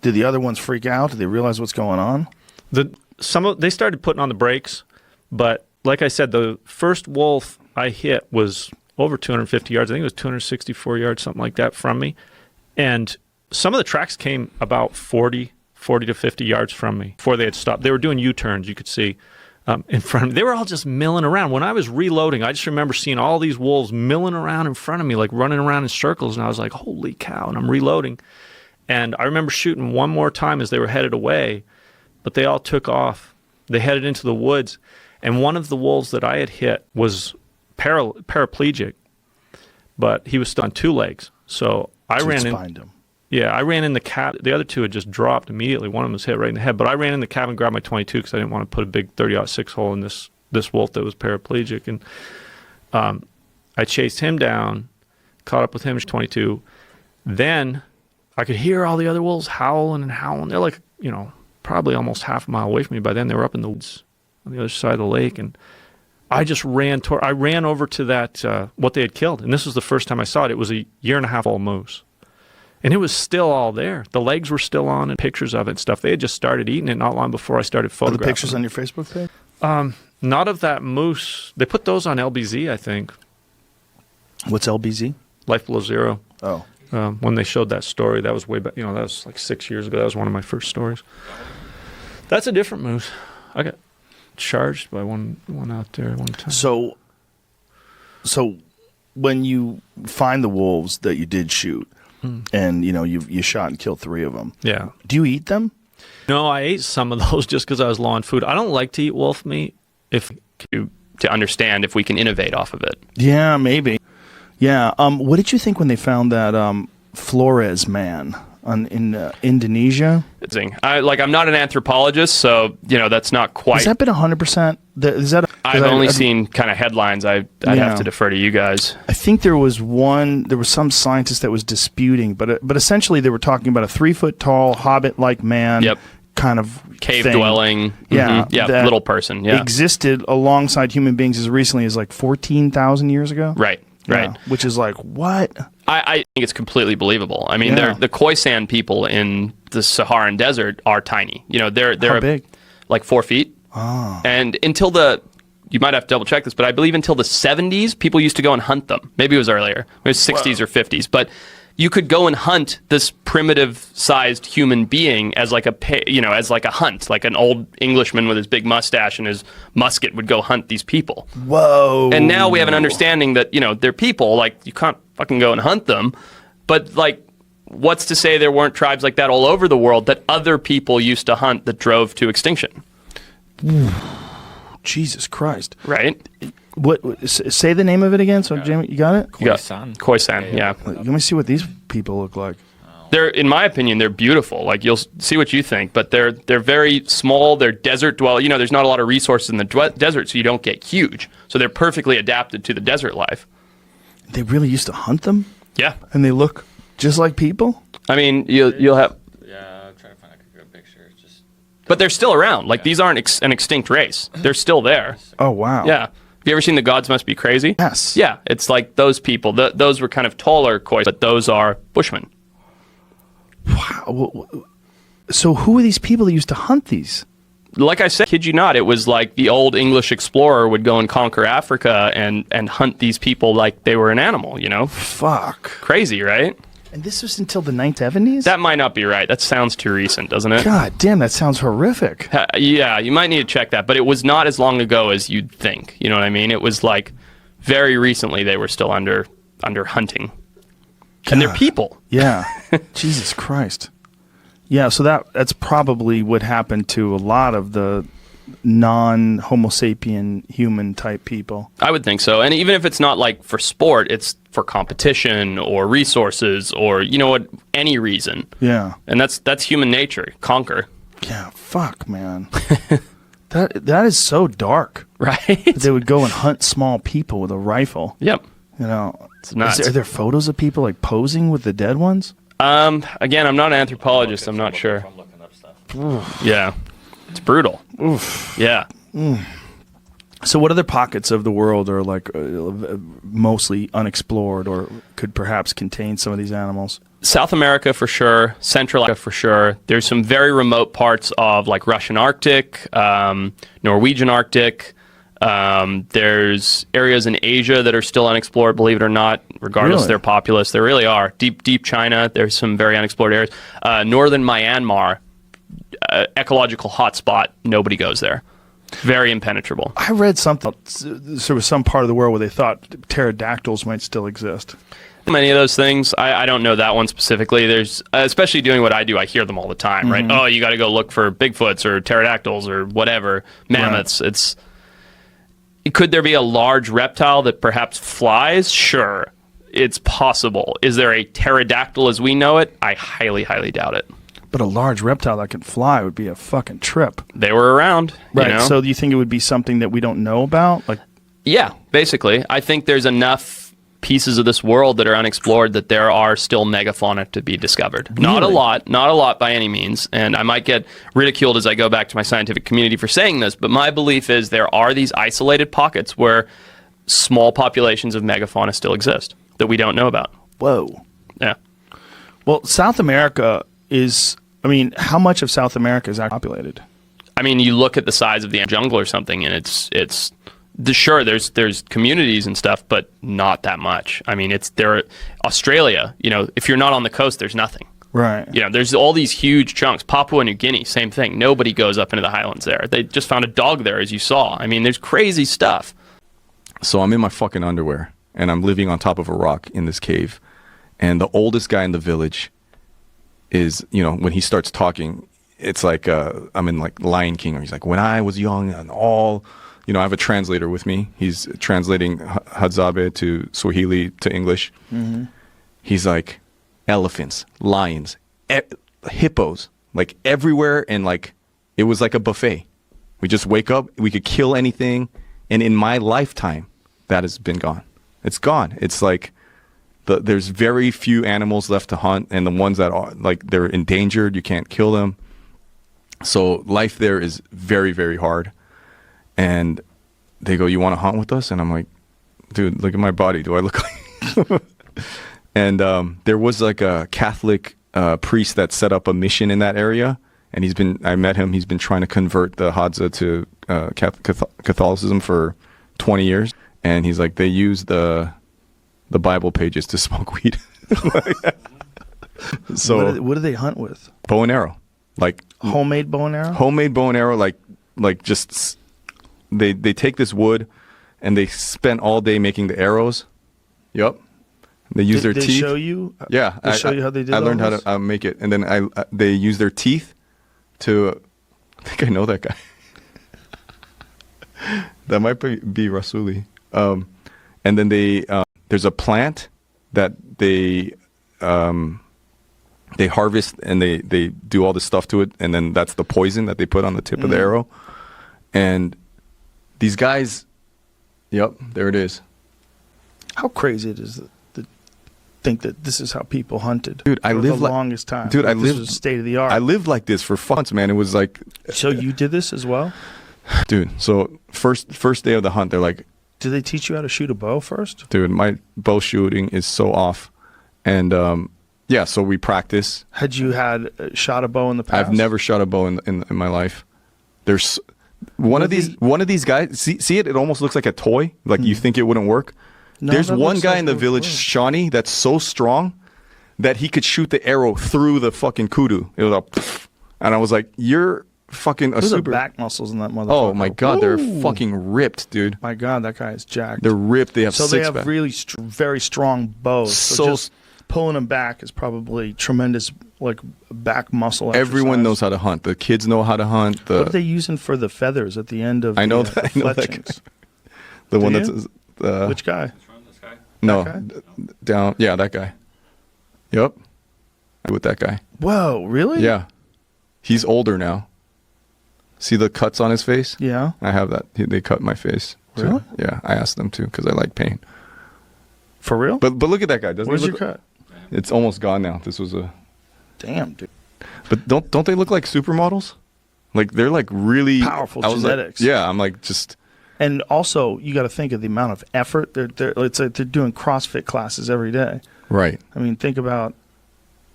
Did the other ones freak out? Did they realize what's going on? They started putting on the brakes, but like I said, the first wolf I hit was over 250 yards. I think it was 264 yards, something like that, from me. And some of the tracks came about 40 to 50 yards from me before they had stopped. They were doing U-turns, you could see, in front of me. They were all just milling around. When I was reloading, I just remember seeing all these wolves milling around in front of me, like running around in circles, and I was like, holy cow, and I'm reloading. And I remember shooting one more time as they were headed away, but they all took off. They headed into the woods, and one of the wolves that I had hit was paraplegic, but he was still on 2 legs. So I ran in. Him. Yeah, I ran in the cab. The other 2 had just dropped immediately. One of them was hit right in the head, but I ran in the cab and grabbed my 22 because I didn't want to put a big 30-06 hole in this wolf that was paraplegic. And I chased him down, caught up with him, 22. Then I could hear all the other wolves howling and howling. They're like, probably almost half a mile away from me. By then, they were up in the woods on the other side of the lake. And I just ran over to that, what they had killed. And this was the first time I saw it. It was a 1.5-year-old moose. And it was still all there. The legs were still on, and pictures of it and stuff. They had just started eating it not long before I started photographing. Are the pictures on your Facebook page? Not of that moose. They put those on LBZ, I think. What's LBZ? Life Below Zero. Oh. When they showed that story, that was way back. That was like 6 years ago. That was one of my first stories. That's a different moose. I got charged by one out there one time. So when you find the wolves that you did shoot, and you shot and killed 3 of them. Yeah. Do you eat them? No, I ate some of those just because I was low on food. I don't like to eat wolf meat. To understand if we can innovate off of it. Yeah, maybe. Yeah. What did you think when they found that Flores man in Indonesia? I'm not an anthropologist, so that's not quite. Has that been 100%? I've only seen kind of headlines. I'd have to defer to you guys. I think there was some scientist that was disputing, but essentially they were talking about a 3-foot-tall hobbit-like man. Yep. Kind of cave thing. dwelling. Yeah. Mm-hmm. Yeah. That Little person. Yeah. Existed alongside human beings as recently as like 14,000 years ago. Right. Right. Yeah, which is like, what? I think it's completely believable. I mean, the Khoisan people in the Saharan desert are tiny. They're How big? Like 4 feet. Oh. And you might have to double check this, but I believe until the 70s, people used to go and hunt them. Maybe it was earlier. It was 60s or 50s. But you could go and hunt this primitive-sized human being as like a hunt, like an old Englishman with his big mustache and his musket would go hunt these people. Whoa! And now we have an understanding that they're people. Like you can't fucking go and hunt them, but like, what's to say there weren't tribes like that all over the world that other people used to hunt that drove to extinction? Jesus Christ! Right? What? Say the name of it again. So, Jamie, you got it? Khoisan, yeah. Let me see what these people look like. They're, in my opinion, they're beautiful. Like you'll see what you think, but they're very small. They're desert dwellers. There's not a lot of resources in the desert, so you don't get huge. So they're perfectly adapted to the desert life. They really used to hunt them. Yeah, and they look just like people. I mean, you'll have. Yeah, I'm trying to find a good picture. But they're still around. Like, these aren't an extinct race. They're still there. Oh, wow. Yeah. Have you ever seen The Gods Must Be Crazy? Yes. Yeah. It's like those people. Those were kind of taller Khoisan, but those are Bushmen. Wow. So who are these people that used to hunt these? Like I said, kid you not, it was like the old English explorer would go and conquer Africa and hunt these people like they were an animal, you know? Fuck. Crazy, right? And this was until the 1970s? That might not be right. That sounds too recent, doesn't it? God damn, that sounds horrific. Yeah, you might need to check that. But it was not as long ago as you'd think. You know what I mean? It was like very recently they were still under hunting. And they're people. Yeah. Jesus Christ. Yeah, so that's probably what happened to a lot of the non-Homo sapien human type people. I would think so. And even if it's not like for sport, it's for competition or resources or, you know what, any reason. Yeah. And that's human nature. Conquer. Yeah, fuck, man. That is so dark. Right? They would go and hunt small people with a rifle. Yep. You know, It's nuts. are there photos of people like posing with the dead ones? Again, I'm not an anthropologist. I'm not sure. Yeah. It's brutal. Oof. Yeah. So what other pockets of the world are like mostly unexplored or could perhaps contain some of these animals? South America for sure, Central America for sure. There's some very remote parts of like Russian Arctic, Norwegian Arctic. There's areas in Asia that are still unexplored, believe it or not, regardless Really? of their populace. There really are. Deep China, there's some very unexplored areas. Northern Myanmar, ecological hotspot, nobody goes there. Very impenetrable. I read something. There was some part of the world where they thought pterodactyls might still exist. Many of those things, I don't know that one specifically. There's, especially doing what I do, I hear them all the time, right? Oh, you got to go look for Bigfoots or pterodactyls or whatever, mammoths. Right. Could there be a large reptile that perhaps flies? Sure, it's possible. Is there a pterodactyl as we know it? I highly, highly doubt it. But a large reptile that can fly would be a fucking trip. They were around, right? You know? So do you think it would be something that we don't know about? Like, yeah, basically. I think there's enough pieces of this world that are unexplored that there are still megafauna to be discovered. Really? Not a lot by any means. And I might get ridiculed as I go back to my scientific community for saying this, but my belief is there are these isolated pockets where small populations of megafauna still exist that we don't know about. Whoa. Yeah. Well, South America is, I mean, how much of South America is actually populated? I mean, you look at the size of the jungle or something, and it's sure there's communities and stuff, but not that much. I mean, Australia. You know, if you're not on the coast, there's nothing. Right. You know, there's all these huge chunks. Papua New Guinea, same thing. Nobody goes up into the highlands there. They just found a dog there, as you saw. I mean, there's crazy stuff. So I'm in my fucking underwear, and I'm living on top of a rock in this cave, and the oldest guy in the village is, you know, when he starts talking, it's like I'm in like Lion King, or he's like, when I was young and all, you know, I have a translator with me. He's translating Hadzabe to Swahili to English. Mm-hmm. He's like, elephants, lions, hippos, like everywhere, and like it was like a buffet. We just wake up, we could kill anything, and in my lifetime, that has been gone. It's gone. It's like there's very few animals left to hunt, and the ones that are like they're endangered, you can't kill them. So life there is very, very hard. And they go, "You want to hunt with us?" And I'm like, "Dude, look at my body. Do I look like?" And there was like a Catholic priest that set up a mission in that area, and I met him. He's been trying to convert the Hadza to Catholicism for 20 years, and he's like, they use the Bible pages to smoke weed. So what do they hunt with? Bow and arrow, like homemade bow and arrow. Homemade bow and arrow, like just they take this wood, and they spend all day making the arrows. Yep. They use their teeth. They show you? Yeah. They show you how they did I learned all how this? to make it. And then they use their teeth to, I think I know that guy. That might be Rasuli. And then there's a plant that they harvest, and they do all this stuff to it. And then that's the poison that they put on the tip of the arrow. And these guys, yep, there it is. How crazy it is that think that this is how people hunted. Dude, I for lived the like longest time. Dude, I This lived was state of the art. I lived like this for months, man. It was like, So you did this as well? dude. So first day of the hunt, they're like, Did they teach you how to shoot a bow first? dude, my bow shooting is so off, and yeah. So we practice. Had you had shot a bow in the past? I've never shot a bow in my life. There's one of these guys. See it? It almost looks like a toy. Like you think it wouldn't work. No, There's that one looks guy like in the it would village, work. Shawnee, that's so strong that he could shoot the arrow through the fucking kudu. It was like, and I was like, "You're fucking a There's super." back muscles in that motherfucker. Oh my god, they're Ooh. fucking ripped, dude. My god, that guy is jacked. They're ripped. They have so they six have pack. really very strong bows. So, So- just pulling them back is probably tremendous, like back muscle. Everyone exercise. knows how to hunt. The kids know how to hunt. What are they using for the feathers at the end of? I know the, that. I know that fletchings? the one Do that's Which guy? no that down. Yeah, that guy. Yep. I'm with that guy. Whoa, really? Yeah, he's older now. See the cuts on his face? Yeah. I have that. They cut my face. too. Really? Yeah, I asked them to because I like pain. For real? But look at that guy. Doesn't Where's he your look? cut? It's almost gone now. This was a. Damn, dude. But don't they look like supermodels? Like they're like really Powerful I was like- genetics. yeah, I'm like just. And also, you got to think of the amount of effort. It's like they're doing CrossFit classes every day. Right. I mean, think about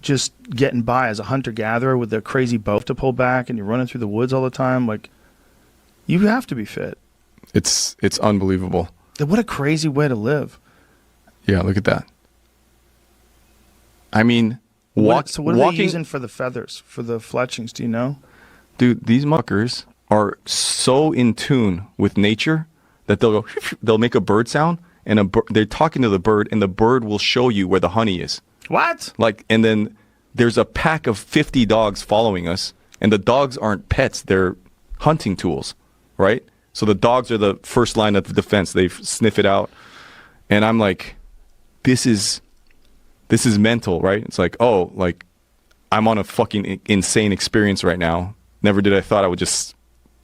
just getting by as a hunter-gatherer with a crazy bow to pull back, and you're running through the woods all the time. Like, you have to be fit. It's unbelievable. What a crazy way to live. Yeah, look at that. I mean, So what are walking, they using for the feathers, for the fletchings? Do you know? dude. These muckers are so in tune with nature that they'll go, they'll make a bird sound, and they're talking to the bird, and the bird will show you where the honey is. What? Like, and then there's a pack of 50 dogs following us, and the dogs aren't pets; they're hunting tools, right? So the dogs are the first line of defense. They sniff it out, and I'm like, this is mental, right? It's like, oh, like I'm on a fucking insane experience right now. Never did I thought I would just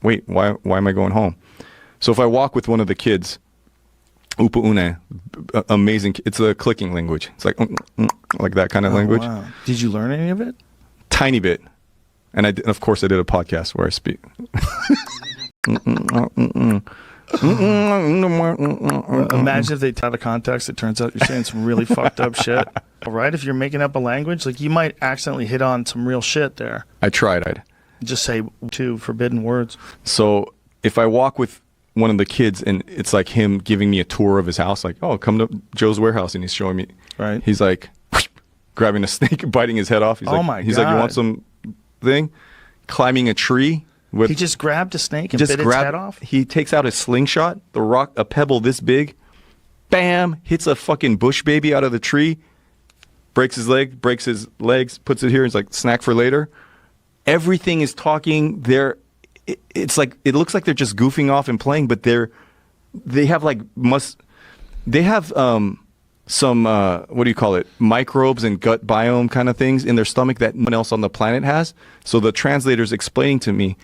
wait. Why am I going home? So if I walk with one of the kids, Upu'une, amazing. It's a clicking language. It's like that kind of language. Wow. Did you learn any of it? Tiny bit. And of course I did a podcast where I speak. Imagine if they take out of context, it turns out you're saying some really fucked up shit. All right, if you're making up a language, like you might accidentally hit on some real shit there. I tried. Just say two forbidden words. So if I walk with one of the kids and it's like him giving me a tour of his house, like, oh, come to Joe's warehouse, and he's showing me. Right. He's like grabbing a snake, biting his head off. He's Oh like, my He's like, you God. want some thing? Climbing a tree. With, He just grabbed a snake and bit its head off? He takes out his slingshot, a pebble this big, bam, hits a fucking bush baby out of the tree, breaks his legs, puts it here, and it's like, snack for later. Everything is talking. It's like, it looks like they're just goofing off and playing, but they have some, what do you call it, microbes and gut biome kind of things in their stomach that no one else on the planet has. So the translator's explaining to me,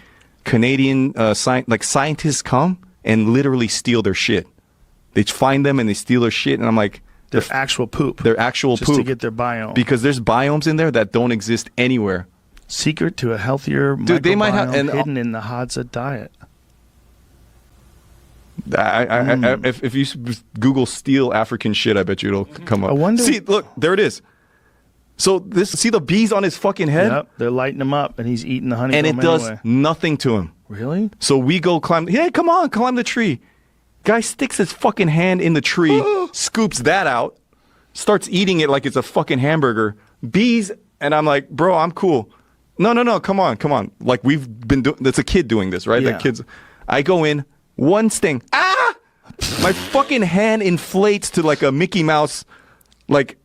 Canadian scientists come and literally steal their shit. They find them and they steal their shit, and I'm like, Their actual poop. their actual just poop to get their biome. because there's biomes in there that don't exist anywhere. Secret to a healthier Dude, they might have- microbiome and- hidden in the Hadza diet. If you Google steal African shit, I bet you it'll come up. I wonder- See, look, there it is. So see the bees on his fucking head, Yep, they're lighting him up, and he's eating the honeycomb and it does anyway. nothing to him. Really? So we go climb. Hey, come on, climb the tree. Guy sticks his fucking hand in the tree, scoops that out, starts eating it like it's a fucking hamburger. Bees, and I'm like, bro, I'm cool. No, come on. Like we've been doing. That's a kid doing this, right? Yeah. That kid's. I go in, one sting. Ah! My fucking hand inflates to like a Mickey Mouse, like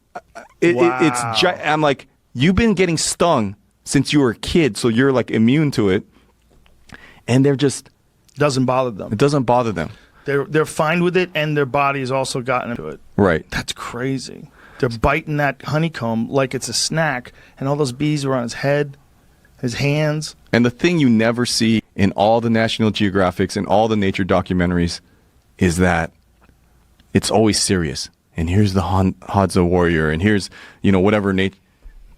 Wow. I'm like, you've been getting stung since you were a kid, so you're like immune to it, and they're just. Doesn't bother them. It doesn't bother them. They're fine with it, and their body has also gotten into it. Right. That's crazy. They're biting that honeycomb like it's a snack, and all those bees are on his head, his hands. And the thing you never see in all the National Geographics and all the nature documentaries is that it's always serious. and here's the Hadza warrior, and here's, you know, whatever Nate.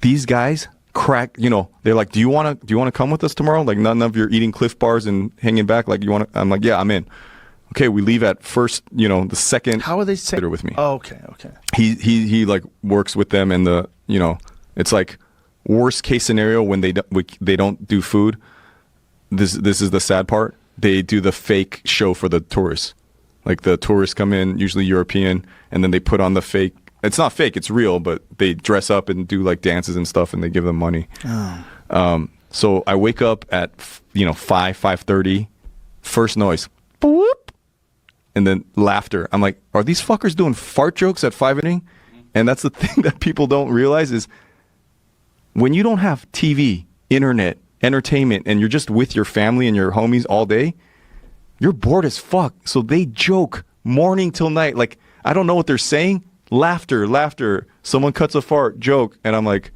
These guys crack, you know, they're like, do you want to come with us tomorrow? Like, none of your eating Cliff Bars and hanging back. Like, you want to? I'm like, yeah, I'm in. Okay, we leave at first, you know, the second. How are they saying? With me. Oh, okay. He like works with them, and the, you know, it's like worst case scenario when they don't do food. This is the sad part. They do the fake show for the tourists. Like, the tourists come in, usually European, and then they put on the fake. It's not fake, it's real, but they dress up and do like dances and stuff, and they give them money. Oh. So I wake up at 5:30, first noise, boop, and then laughter. I'm like, are these fuckers doing fart jokes at 5 a.m? And that's the thing that people don't realize is when you don't have TV, internet, entertainment, and you're just with your family and your homies all day, you're bored as fuck. So they joke morning till night. Like, I don't know what they're saying. Laughter. Someone cuts a fart, joke. And I'm like,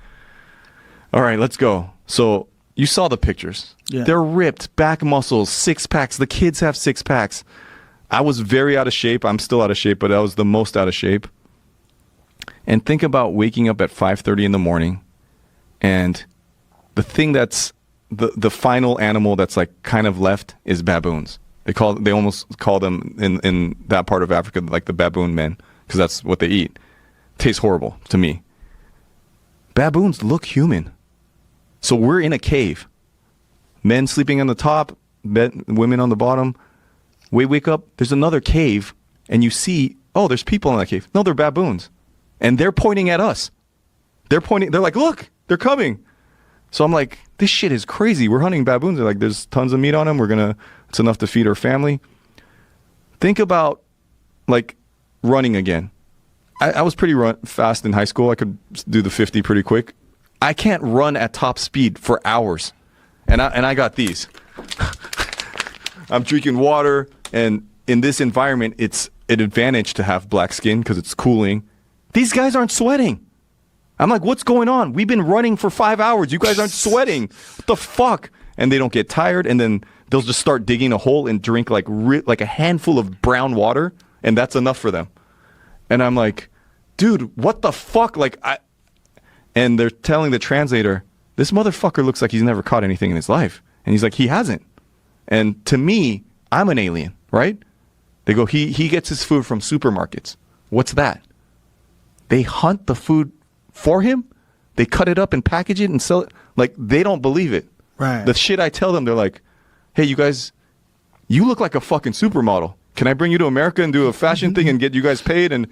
all right, let's go. So you saw the pictures. Yeah. They're ripped, back muscles, 6-packs. The kids have 6-packs. I was very out of shape. I'm still out of shape, but I was the most out of shape. And think about waking up at 5:30 in the morning, and the thing that's the final animal that's like kind of left is baboons. They almost call them in that part of Africa like the baboon men, because that's what they eat. Tastes horrible to me. Baboons look human. So we're in a cave. Men sleeping on the top, women on the bottom. We wake up, there's another cave, and you see, oh, there's people in that cave. No, they're baboons. And they're pointing at us. They're like, look, they're coming. So I'm like, this shit is crazy. We're hunting baboons. They're like, there's tons of meat on them. It's enough to feed our family. Think about, like, running again. I was pretty fast in high school. I could do the 50 pretty quick. I can't run at top speed for hours. And I got these. I'm drinking water, and in this environment, it's an advantage to have black skin because it's cooling. These guys aren't sweating. I'm like, what's going on? We've been running for 5 hours. You guys aren't sweating. What the fuck? And they don't get tired, and then they'll just start digging a hole and drink like a handful of brown water, and that's enough for them. And I'm like, dude, what the fuck? And they're telling the translator, this motherfucker looks like he's never caught anything in his life. And he's like, he hasn't. And to me, I'm an alien, right? They go, he gets his food from supermarkets. What's that? They hunt the food for him. They cut it up and package it and sell it. Like, they don't believe it. Right. The shit I tell them, they're like, hey, you guys, you look like a fucking supermodel. Can I bring you to America and do a fashion thing and get you guys paid? And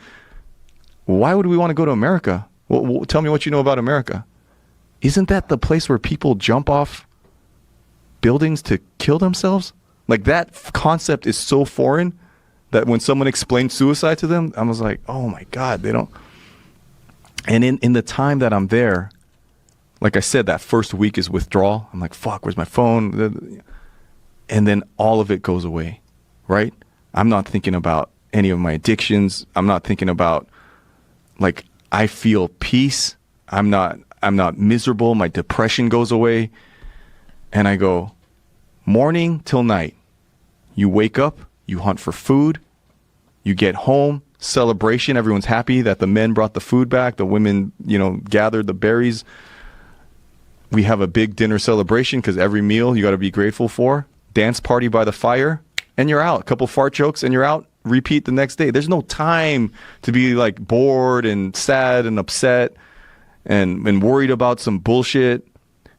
why would we want to go to America? Well, tell me what you know about America. Isn't that the place where people jump off buildings to kill themselves? Like, that concept is so foreign that when someone explained suicide to them, I was like, oh my God, they don't. And in the time that I'm there, like I said, that first week is withdrawal. I'm like, fuck, where's my phone? And then all of it goes away, right? I'm not thinking about any of my addictions. I'm not thinking about, like, I feel peace. I'm not miserable. My depression goes away. And I go, morning till night. You wake up, you hunt for food, you get home, celebration, everyone's happy that the men brought the food back, the women, gathered the berries. We have a big dinner celebration because every meal you got to be grateful for. Dance party by the fire, and you're out. A couple fart jokes, and you're out. Repeat the next day. There's no time to be like bored and sad and upset and worried about some bullshit.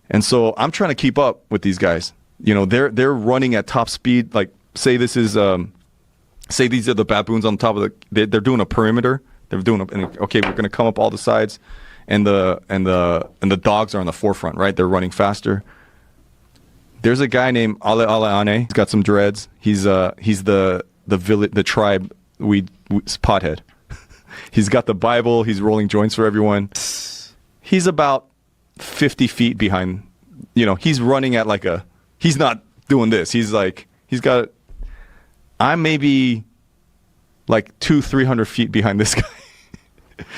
And so I'm trying to keep up with these guys. They're running at top speed. Like, say this is say these are the baboons on top of they're doing a perimeter. They're doing okay, we're going to come up all the sides, and the dogs are on the forefront, right? They're running faster. There's a guy named Ale Ane. He's got some dreads. He's the village, the tribe pothead. He's got the Bible. He's rolling joints for everyone. He's about 50 feet behind. He's running at he's not doing this. I'm maybe like 200-300 feet behind this guy.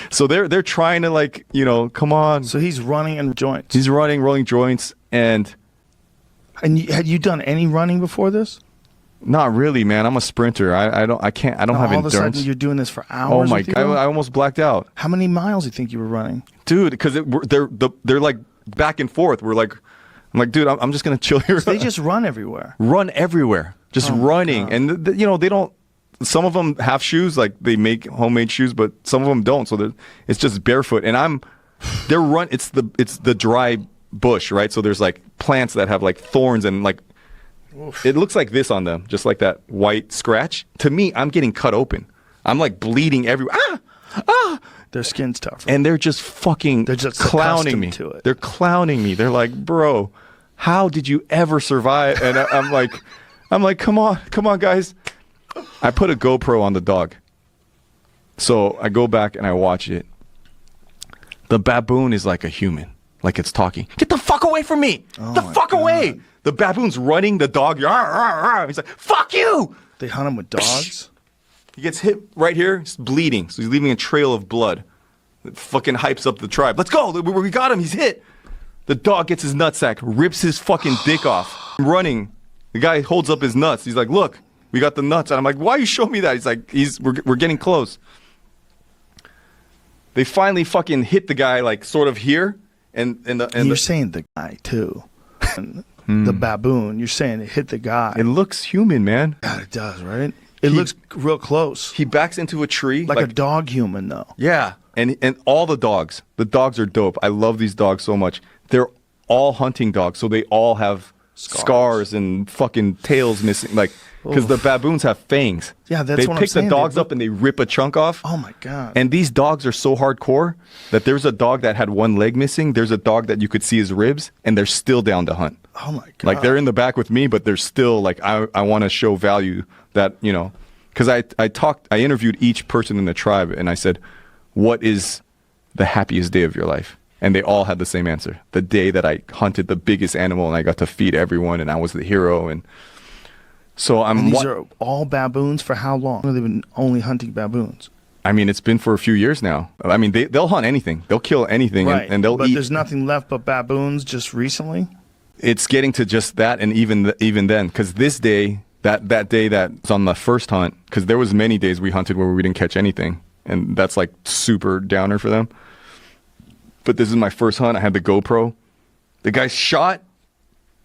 So they're trying to come on. So he's running in joints. He's running, rolling joints, and had you done any running before this? Not really, man. I'm a sprinter. I don't have All of a endurance. sudden, you're doing this for hours. Oh my with you? god! I almost blacked out, How many miles do you think you were running? dude. Because they're like back and forth. I'm like, dude, I'm just gonna chill here. They just run everywhere. run everywhere, just running, and they don't. Some of them have shoes, like they make homemade shoes, but some of them don't. So it's just barefoot, and It's the dry bush, right? So there's like plants that have like thorns and like. Oof. It looks like this on them, just like that white scratch. To me, I'm getting cut open. I'm like bleeding everywhere. Their skin's tougher. And they're just fucking clowning me. To it. They're clowning me. They're like, bro, how did you ever survive? And I'm like, come on, guys. I put a GoPro on the dog. So I go back and I watch it. The baboon is like a human, like it's talking. Get the fuck away from me! The fuck away! The baboon's running, the dog, he's like, fuck you! They hunt them with dogs? He gets hit right here, he's bleeding, so he's leaving a trail of blood. It fucking hypes up the tribe. Let's go, we got him, he's hit. The dog gets his nutsack, rips his fucking dick off. I'm running, the guy holds up his nuts, he's like, look, we got the nuts. And I'm like, why you show me that? He's like, we're getting close. They finally fucking hit the guy, like, sort of here. And you're saying the guy, too. The baboon, you're saying it hit the guy. It looks human, man. God, it does, right? It looks real close. He backs into a tree. Like a dog human, though. Yeah. And all the dogs are dope. I love these dogs so much. They're all hunting dogs, so they all have scars and fucking tails missing. Like, because the baboons have fangs. Yeah, that's they what I'm pick saying. the dogs up and they rip a chunk off. Oh, my God. And these dogs are so hardcore that there's a dog that had one leg missing. There's a dog that you could see his ribs, and they're still down to hunt. Oh, my God. Like, they're in the back with me, but they're still, like, I want to show value that, you know, because I interviewed each person in the tribe, and I said, what is the happiest day of your life? And they all had the same answer. The day that I hunted the biggest animal, and I got to feed everyone, and I was the hero, and... So these are all baboons for how long? They've been only hunting baboons. I mean, it's been for a few years now. I mean, they'll hunt anything. They'll kill anything, right. and they'll eat. But there's nothing left but baboons just recently? It's getting to just that, and even then, because this day, that day that's on the first hunt, because there was many days we hunted where we didn't catch anything, and that's like super downer for them. But this is my first hunt. I had the GoPro. The guy shot.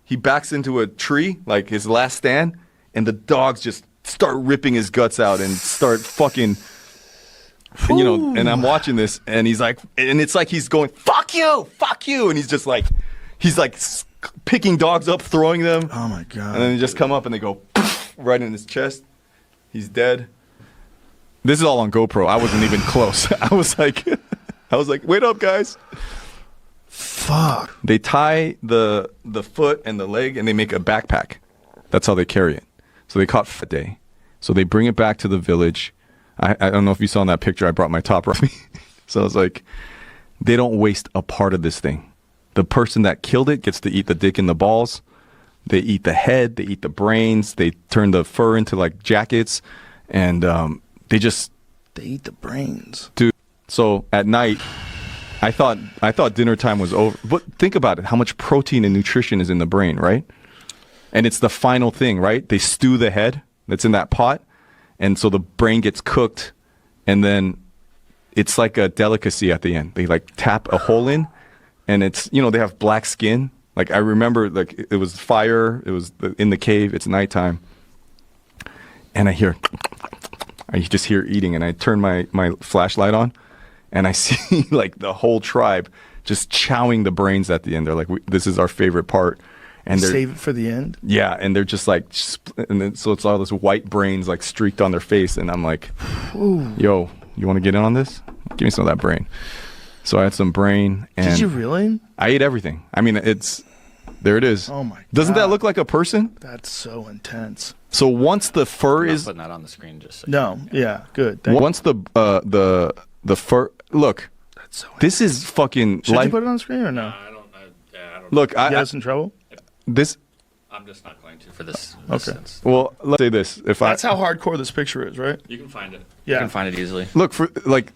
He backs into a tree, like his last stand. And the dogs just start ripping his guts out and start fucking, and, you know, and I'm watching this and he's like, and it's like he's going, fuck you. And he's just like, picking dogs up, throwing them. Oh my God. And then they just come up and they go right in his chest. He's dead. This is all on GoPro. I wasn't even close. I was like, wait up, guys. Fuck. They tie the foot and the leg and they make a backpack. That's how they carry it. So they caught that day. So they bring it back to the village. I don't know if you saw in that picture, I brought my top with me. So I was like, they don't waste a part of this thing. The person that killed it gets to eat the dick and the balls. They eat the head. They eat the brains. They turn the fur into like jackets. And they eat the brains. Dude. So at night, I thought dinner time was over. But think about it. How much protein and nutrition is in the brain, right? And it's the final thing, right? They stew the head that's in that pot. And so the brain gets cooked. And then it's like a delicacy at the end. They like tap a hole in. And it's, you know, they have black skin. Like I remember, like it was fire. It was in the cave. It's nighttime. And I just hear eating. And I turn my flashlight on. And I see like the whole tribe just chowing the brains at the end. They're like, this is our favorite part. And save it for the end? Yeah, and they're just like, and then, so it's all this white brains like streaked on their face, and I'm like, yo, you want to get in on this? Give me some of that brain. So I had some brain. And did you really? I ate everything. I mean, there it is. Oh my God. Doesn't that look like a person? That's so intense. So once the fur I'm not is... putting that on the screen just so No, yeah, good. Once the fur... Look, that's so this is fucking... Should you put it on the screen or no? I don't Look, You guys in trouble? This... I'm just not going to for this Okay. sense. Well, let's say this. That's how hardcore this picture is, right? You can find it. Yeah. You can find it easily. Look, for like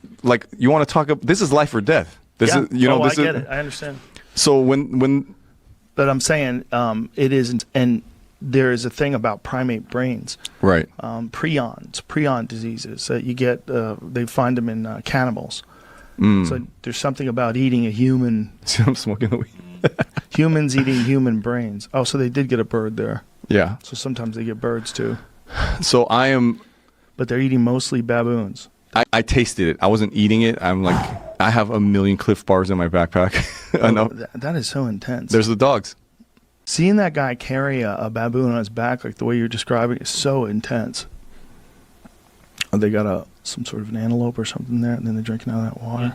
you want to talk... This is life or death. This is, you know, I this get is... it. I understand. So when... But I'm saying it isn't, and there is a thing about primate brains, Right. prion diseases that you get. They find them in cannibals. So there's something about eating a human. See, I'm smoking the weed. Humans eating human brains. Oh, so they did get a bird there. Yeah. So sometimes they get birds too, So I am. but they're eating mostly baboons. I tasted it. I wasn't eating it. I'm like, I have a million Cliff Bars in my backpack. I know. That is so intense. There's the dogs. Seeing that guy carry a baboon on his back, like the way you're describing, is so intense. They got some sort of an antelope or something there, and then they're drinking out of that water,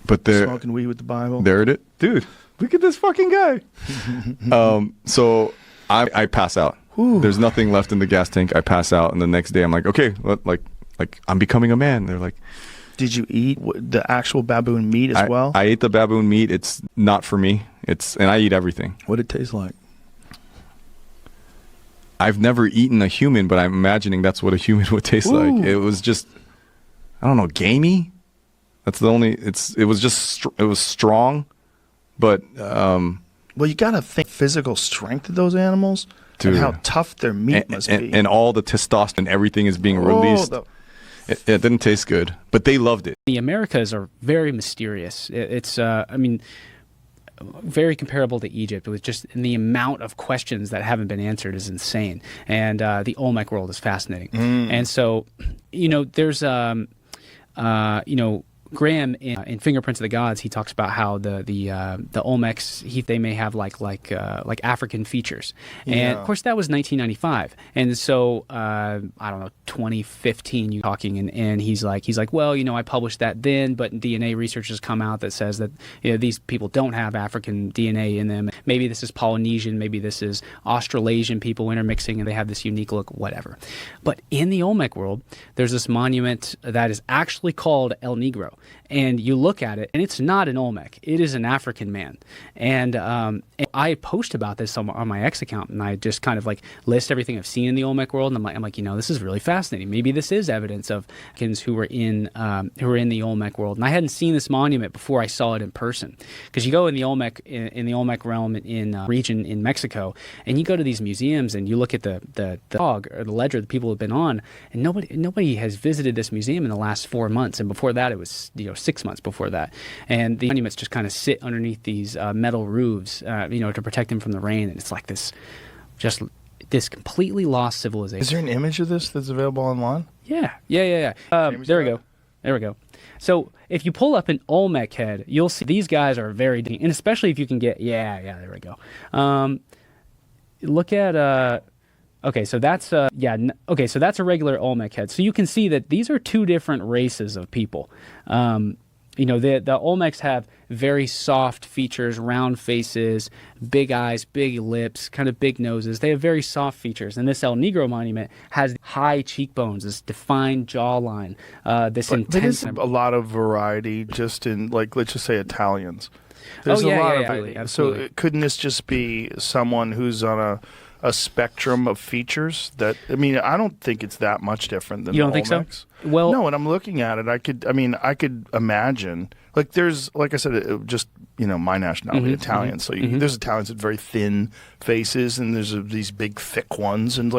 But they're smoking weed with the Bible. there. It is, dude. Look at this fucking guy. So I pass out. Ooh. There's nothing left in the gas tank. I pass out, and the next day I'm like, okay, like I'm becoming a man. They're like, Did you eat the actual baboon meat as well? I ate the baboon meat. It's not for me. And I eat everything. What did it taste like? I've never eaten a human, but I'm imagining that's what a human would taste like. It was just, I don't know, gamey. That's the only. It was just. It was strong, but. Well, you got to think physical strength of those animals, Dude. and how tough their meat must be. And all the testosterone, everything is being released. It didn't taste good, but they loved it. The Americas are very mysterious. It's, I mean, very comparable to Egypt. With just the amount of questions that haven't been answered is insane. And the Olmec world is fascinating. And so, there's, Graham in Fingerprints of the Gods, he talks about how the Olmecs they may have like African features, and of course that was 1995, and so I don't know 2015 you talking and he's like well I published that then, but DNA research has come out that says that these people don't have African DNA in them. Maybe this is Polynesian, maybe this is Australasian people intermixing and they have this unique look, whatever. But in the Olmec world, there's this monument that is actually called El Negro. And you look at it, and it's not an Olmec. It is an African man. And I post about this on my X account, and I just kind of like list everything I've seen in the Olmec world. And I'm like, this is really fascinating. Maybe this is evidence of Africans who were in the Olmec world. And I hadn't seen this monument before I saw it in person. Because you go in the Olmec realm in region in Mexico, and you go to these museums, and you look at the log or the ledger that people have been on, and nobody has visited this museum in the last 4 months. And before that, it was 6 months before that, and the monuments just kind of sit underneath these metal roofs, to protect them from the rain. And it's like this completely lost civilization. Is there an image of this that's available online? Yeah. There we go. So if you pull up an Olmec head, you'll see these guys are very, and especially if you can get, there we go. Look at. Okay, so that's so that's a regular Olmec head. So you can see that these are two different races of people. The Olmecs have very soft features, round faces, big eyes, big lips, kind of big noses. They have very soft features. And this El Negro monument has high cheekbones, this defined jawline, this intense. There's a lot of variety just in, like, let's just say Italians. There's absolutely. So couldn't this just be someone who's on a spectrum of features that, I don't think it's that much different than you don't the think so? Olmecs. Well, no, when I'm looking at it, I could imagine, like, there's, like I said, just, my nationality, Italian. So there's Italians with very thin faces, and there's these big, thick ones, and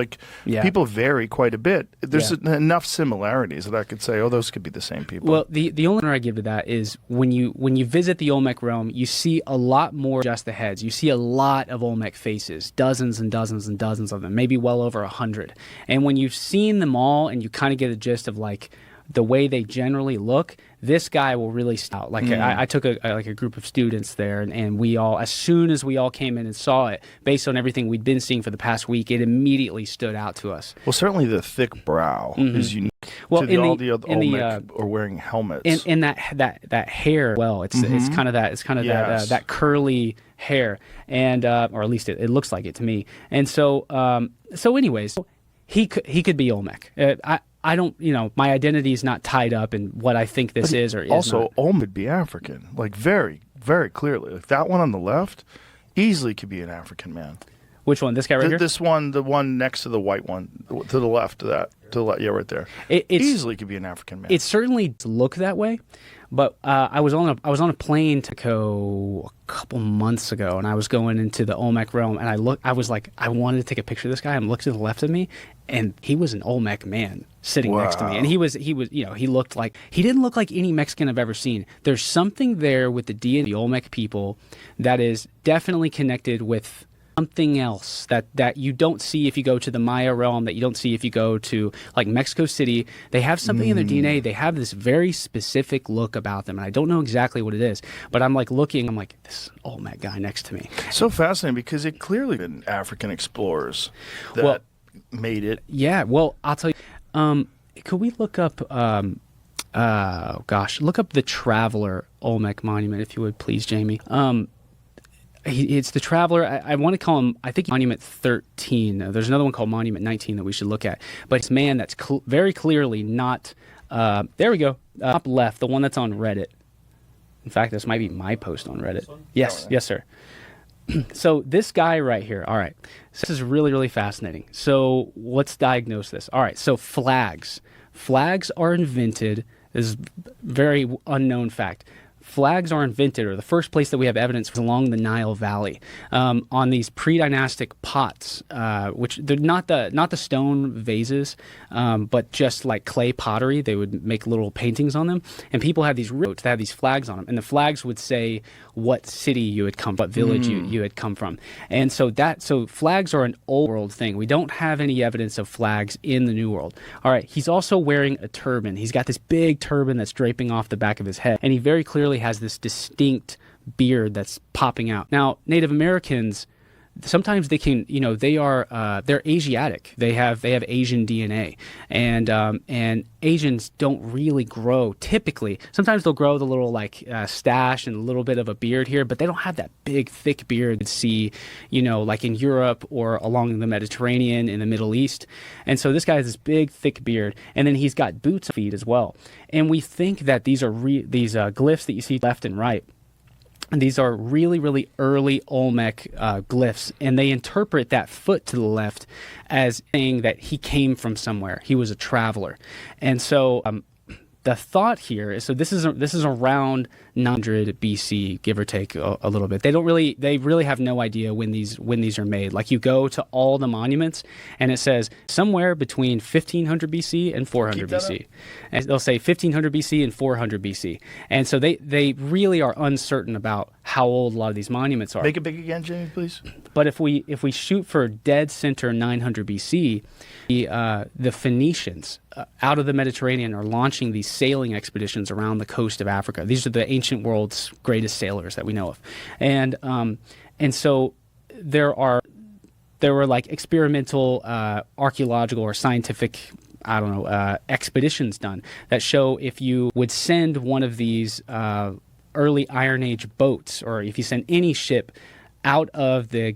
people vary quite a bit. There's enough similarities that I could say, those could be the same people. Well, the only answer I give to that is when you visit the Olmec realm, you see a lot more just the heads. You see a lot of Olmec faces, dozens and dozens and dozens of them, maybe well over 100. And when you've seen them all, and you kind of get a gist of like the way they generally look, this guy will really stand out. Like I took a group of students there, and we all, as soon as we all came in and saw it, based on everything we'd been seeing for the past week, it immediately stood out to us. Well, certainly the thick brow is unique. Well, all the other Olmec are wearing helmets. And that hair, well, it's kind of that curly hair, and or at least it looks like it to me. And so anyways, he could be Olmec. I don't, my identity is not tied up in what I think this is or is also, not. Olmec would be African, like very, very clearly. Like that one on the left, easily could be an African man. Which one? This guy right here? This one, the one next to the white one, to the left of that. Yeah, right there. It easily could be an African man. It certainly look that way, But I was on a plane to go a couple months ago, and I was going into the Olmec realm, and I was like, I wanted to take a picture of this guy. I'm looking to the left of me, and he was an Olmec man sitting next to me, and he didn't look like any Mexican I've ever seen. There's something there with the DNA, the Olmec people, that is definitely connected with something else that you don't see if you go to the Maya realm, that you don't see if you go to like Mexico City. They have something in their DNA. They have this very specific look about them, and I don't know exactly what it is, but I'm like looking, I'm like, this Olmec guy next to me. So fascinating, because it clearly been African explorers that made it. Yeah, well, I'll tell you, could we look up look up the Traveler Olmec monument, if you would please, Jamie. It's the Traveler. I want to call him, I think, Monument 13. There's another one called Monument 19 that we should look at. But it's a man that's very clearly not, there we go, top left, the one that's on Reddit. In fact, this might be my post on Reddit. Yes, yes, sir. So this guy right here, all right, so this is really, really fascinating. So let's diagnose this. All right, so flags. Flags are invented, this is very unknown fact. Flags are invented, or the first place that we have evidence was along the Nile Valley, on these pre-dynastic pots, which they're not the stone vases, but just like clay pottery. They would make little paintings on them, and people had these ropes that had these flags on them, and the flags would say what city you had come from, what village you had come from, and so flags are an old world thing. We don't have any evidence of flags in the New World. All right, he's also wearing a turban. He's got this big turban that's draping off the back of his head, and he very clearly has this distinct beard that's popping out. Now, Native Americans, sometimes they can, they're Asiatic. They have Asian DNA, and Asians don't really grow typically. Sometimes they'll grow the little stash and a little bit of a beard here, but they don't have that big thick beard you'd see, like in Europe or along the Mediterranean in the Middle East. And so this guy has this big thick beard, and then he's got boots on feet as well. And we think that these are these glyphs that you see left and right. And these are really, really early Olmec glyphs, and they interpret that foot to the left as saying that he came from somewhere. He was a traveler. And so the thought here is, so this is around 900 BC, give or take a little bit. They really have no idea when these are made. Like, you go to all the monuments and it says somewhere between 1500 BC and 400 BC. And they'll say 1500 BC and 400 BC. And so they really are uncertain about how old a lot of these monuments are. Make it big again, Jamie, please. But if we shoot for dead center 900 BC, the Phoenicians out of the Mediterranean are launching these sailing expeditions around the coast of Africa. These are the ancient world's greatest sailors that we know of, and so there were like experimental archaeological or scientific expeditions done that show if you would send one of these early Iron Age boats, or if you send any ship out of the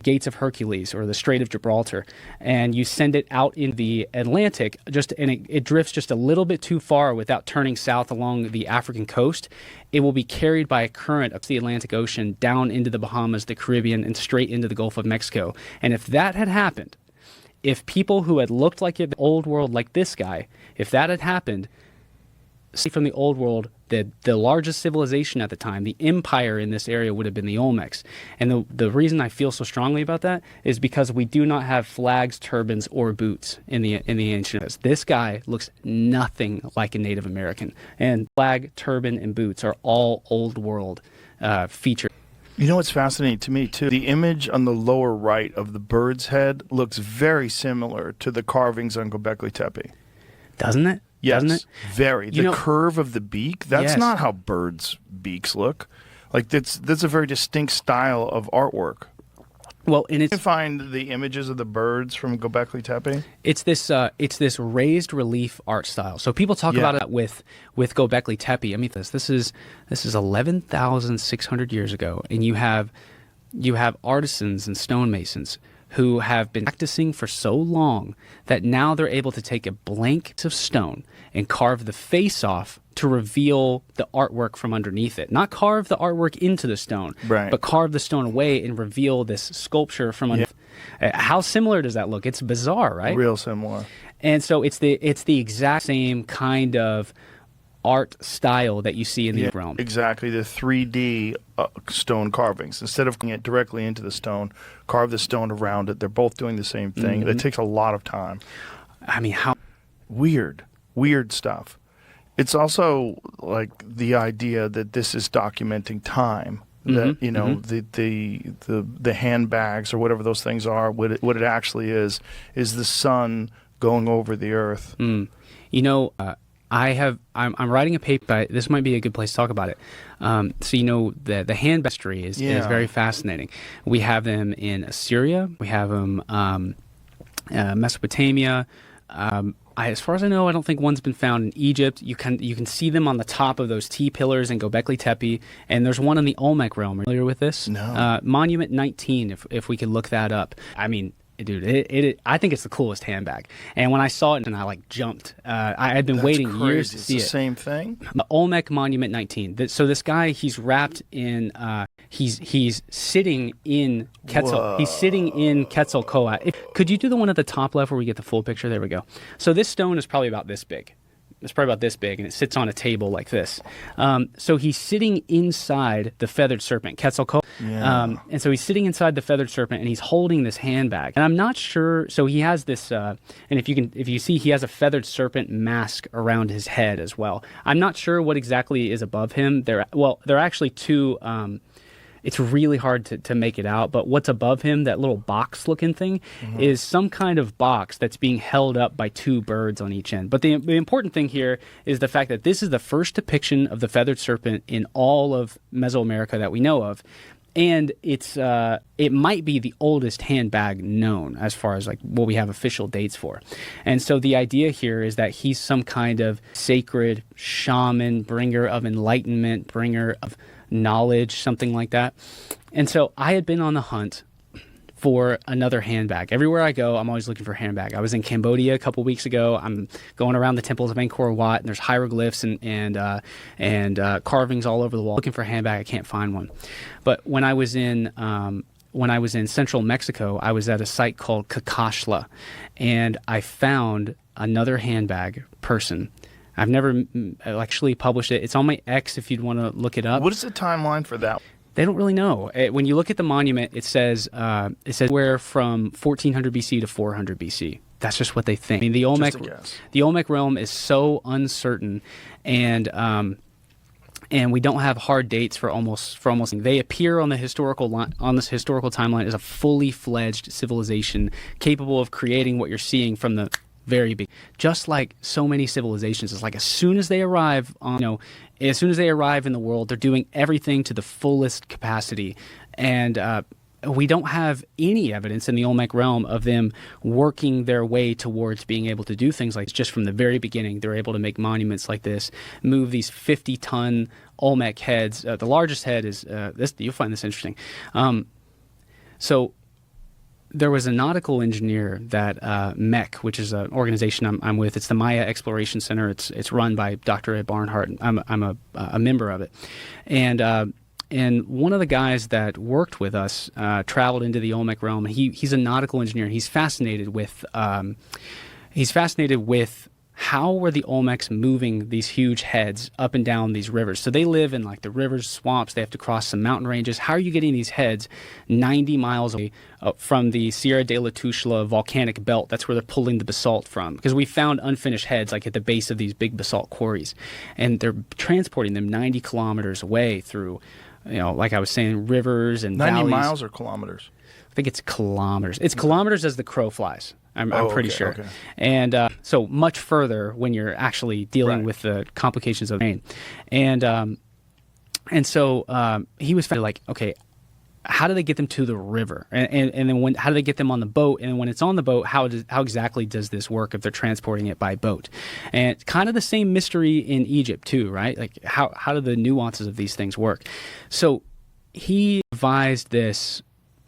Gates of Hercules or the Strait of Gibraltar, and you send it out in the Atlantic, and it drifts just a little bit too far without turning south along the African coast, it will be carried by a current up the Atlantic Ocean down into the Bahamas, the Caribbean, and straight into the Gulf of Mexico. And if that had happened, if people who had looked like the old world, like this guy, if that had happened, see, from the old world, the largest civilization at the time, the empire in this area, would have been the Olmecs. And the reason I feel so strongly about that is because we do not have flags, turbans, or boots in the ancient. This guy looks nothing like a Native American, and flag, turban, and boots are all old world features. You know what's fascinating to me, too? The image on the lower right of the bird's head looks very similar to the carvings on Göbekli Tepe. Doesn't it? Yes, doesn't it? Very. The curve of the beak, that's not how birds' beaks look. Like, that's a very distinct style of artwork. Well, and you can find the images of the birds from Göbekli Tepe. It's this raised relief art style. So people talk about it with Göbekli Tepe. I mean, this is 11,600 years ago, and you have artisans and stonemasons who have been practicing for so long that now they're able to take a blank of stone and carve the face off to reveal the artwork from underneath it. Not carve the artwork into the stone, but carve the stone away and reveal this sculpture from underneath. How similar does that look? It's bizarre, right? Real similar. And so it's the exact same kind of art style that you see in the realm. Exactly, the 3D stone carvings. Instead of putting it directly into the stone, carve the stone around it. They're both doing the same thing. It takes a lot of time. I mean, how Weird stuff. It's also like the idea that this is documenting time. That the handbags or whatever those things are, what it actually is the sun going over the earth. You know, I'm writing a paper. This might be a good place to talk about it. So you know the hand history is very fascinating. We have them in Assyria. We have them Mesopotamia. As far as I know, I don't think one's been found in Egypt. You can see them on the top of those T-pillars in Göbekli Tepe, and there's one in the Olmec realm. Are you familiar with this? No. Monument 19, if we could look that up. I mean, dude, I think it's the coolest handbag. And when I saw it, and I like jumped. I had been waiting years to see it. It's the same thing? The Olmec Monument 19. So this guy, he's wrapped in, he's sitting in Quetzal. Whoa. He's sitting in Quetzalcoatl. Could you do the one at the top left where we get the full picture? There we go. So this stone is probably about this big. It's probably about this big, and it sits on a table like this. So he's sitting inside the feathered serpent, Quetzalcoatl. Yeah. And so he's sitting inside the feathered serpent, and he's holding this handbag. And I'm not sure. So he has this, and if you see, he has a feathered serpent mask around his head as well. I'm not sure what exactly is above him. They're actually two. It's really hard to make it out, but what's above him, that little box-looking thing, is some kind of box that's being held up by two birds on each end. But the important thing here is the fact that this is the first depiction of the feathered serpent in all of Mesoamerica that we know of, and it might be the oldest handbag known as far as like what we have official dates for. And so the idea here is that he's some kind of sacred shaman, bringer of enlightenment, bringer of knowledge, something like that. And so I had been on the hunt for another handbag. Everywhere I go, I'm always looking for a handbag. I was in Cambodia a couple weeks ago. I'm going around the temples of Angkor Wat, and there's hieroglyphs and carvings all over the wall. Looking for a handbag, I can't find one. But when I was in central Mexico, I was at a site called Cacaxtla, and I found another handbag person. I've never actually published it. It's on my X if you'd want to look it up. What is the timeline for that? They don't really know. When you look at the monument, it says where from 1400 BC to 400 BC. That's just what they think. I mean, the Olmec realm is so uncertain, and we don't have hard dates for almost. They appear on the historical timeline as a fully fledged civilization capable of creating what you're seeing from the very big, just like so many civilizations. It's like as soon as they arrive as soon as they arrive in the world, they're doing everything to the fullest capacity. And we don't have any evidence in the Olmec realm of them working their way towards being able to do things like this. Just from the very beginning, they're able to make monuments like this, move these 50-ton Olmec heads. The largest head is this. You'll find this interesting. So there was a nautical engineer that MEC, which is an organization I'm with. It's the Maya Exploration Center. It's run by Dr. Ed Barnhart. I'm a member of it, and one of the guys that worked with us traveled into the Olmec realm. He's a nautical engineer. And he's fascinated with how were the Olmecs moving these huge heads up and down these rivers? So they live in like the rivers, swamps. They have to cross some mountain ranges. How are you getting these heads 90 miles away from the Sierra de la Tuxtla volcanic belt? That's where they're pulling the basalt from. Because we found unfinished heads like at the base of these big basalt quarries. And they're transporting them 90 kilometers away through, like I was saying, rivers and 90 valleys. miles or kilometers? I think it's kilometers. It's kilometers as the crow flies. I'm pretty sure. Okay. And so much further when you're actually dealing with the complications of the rain. And so he was like, okay, how do they get them to the river? And then how do they get them on the boat? And when it's on the boat, how exactly does this work if they're transporting it by boat? And it's kind of the same mystery in Egypt too, right? Like how do the nuances of these things work? So he devised this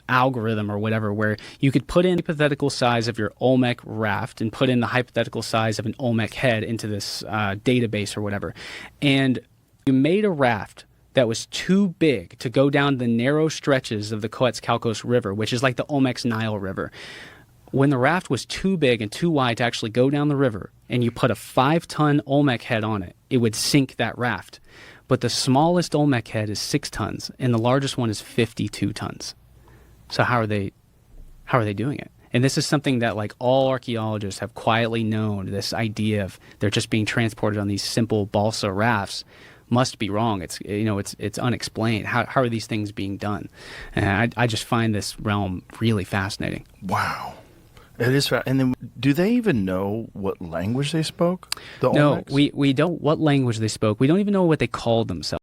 algorithm or whatever where you could put in the hypothetical size of your Olmec raft and put in the hypothetical size of an Olmec head into this database or whatever. And you made a raft that was too big to go down the narrow stretches of the Coatzacoalcos River, which is like the Olmec's Nile River. When the raft was too big and too wide to actually go down the river, and you put a 5-ton Olmec head on it, it would sink that raft. But the smallest Olmec head is 6 tons, and the largest one is 52 tons. So how are they doing it? And this is something that like all archaeologists have quietly known. This idea of they're just being transported on these simple balsa rafts must be wrong. It's unexplained. How are these things being done? And I just find this realm really fascinating. Wow. It is. And then, do they even know what language they spoke? No, we don't. What language they spoke? We don't even know what they called themselves.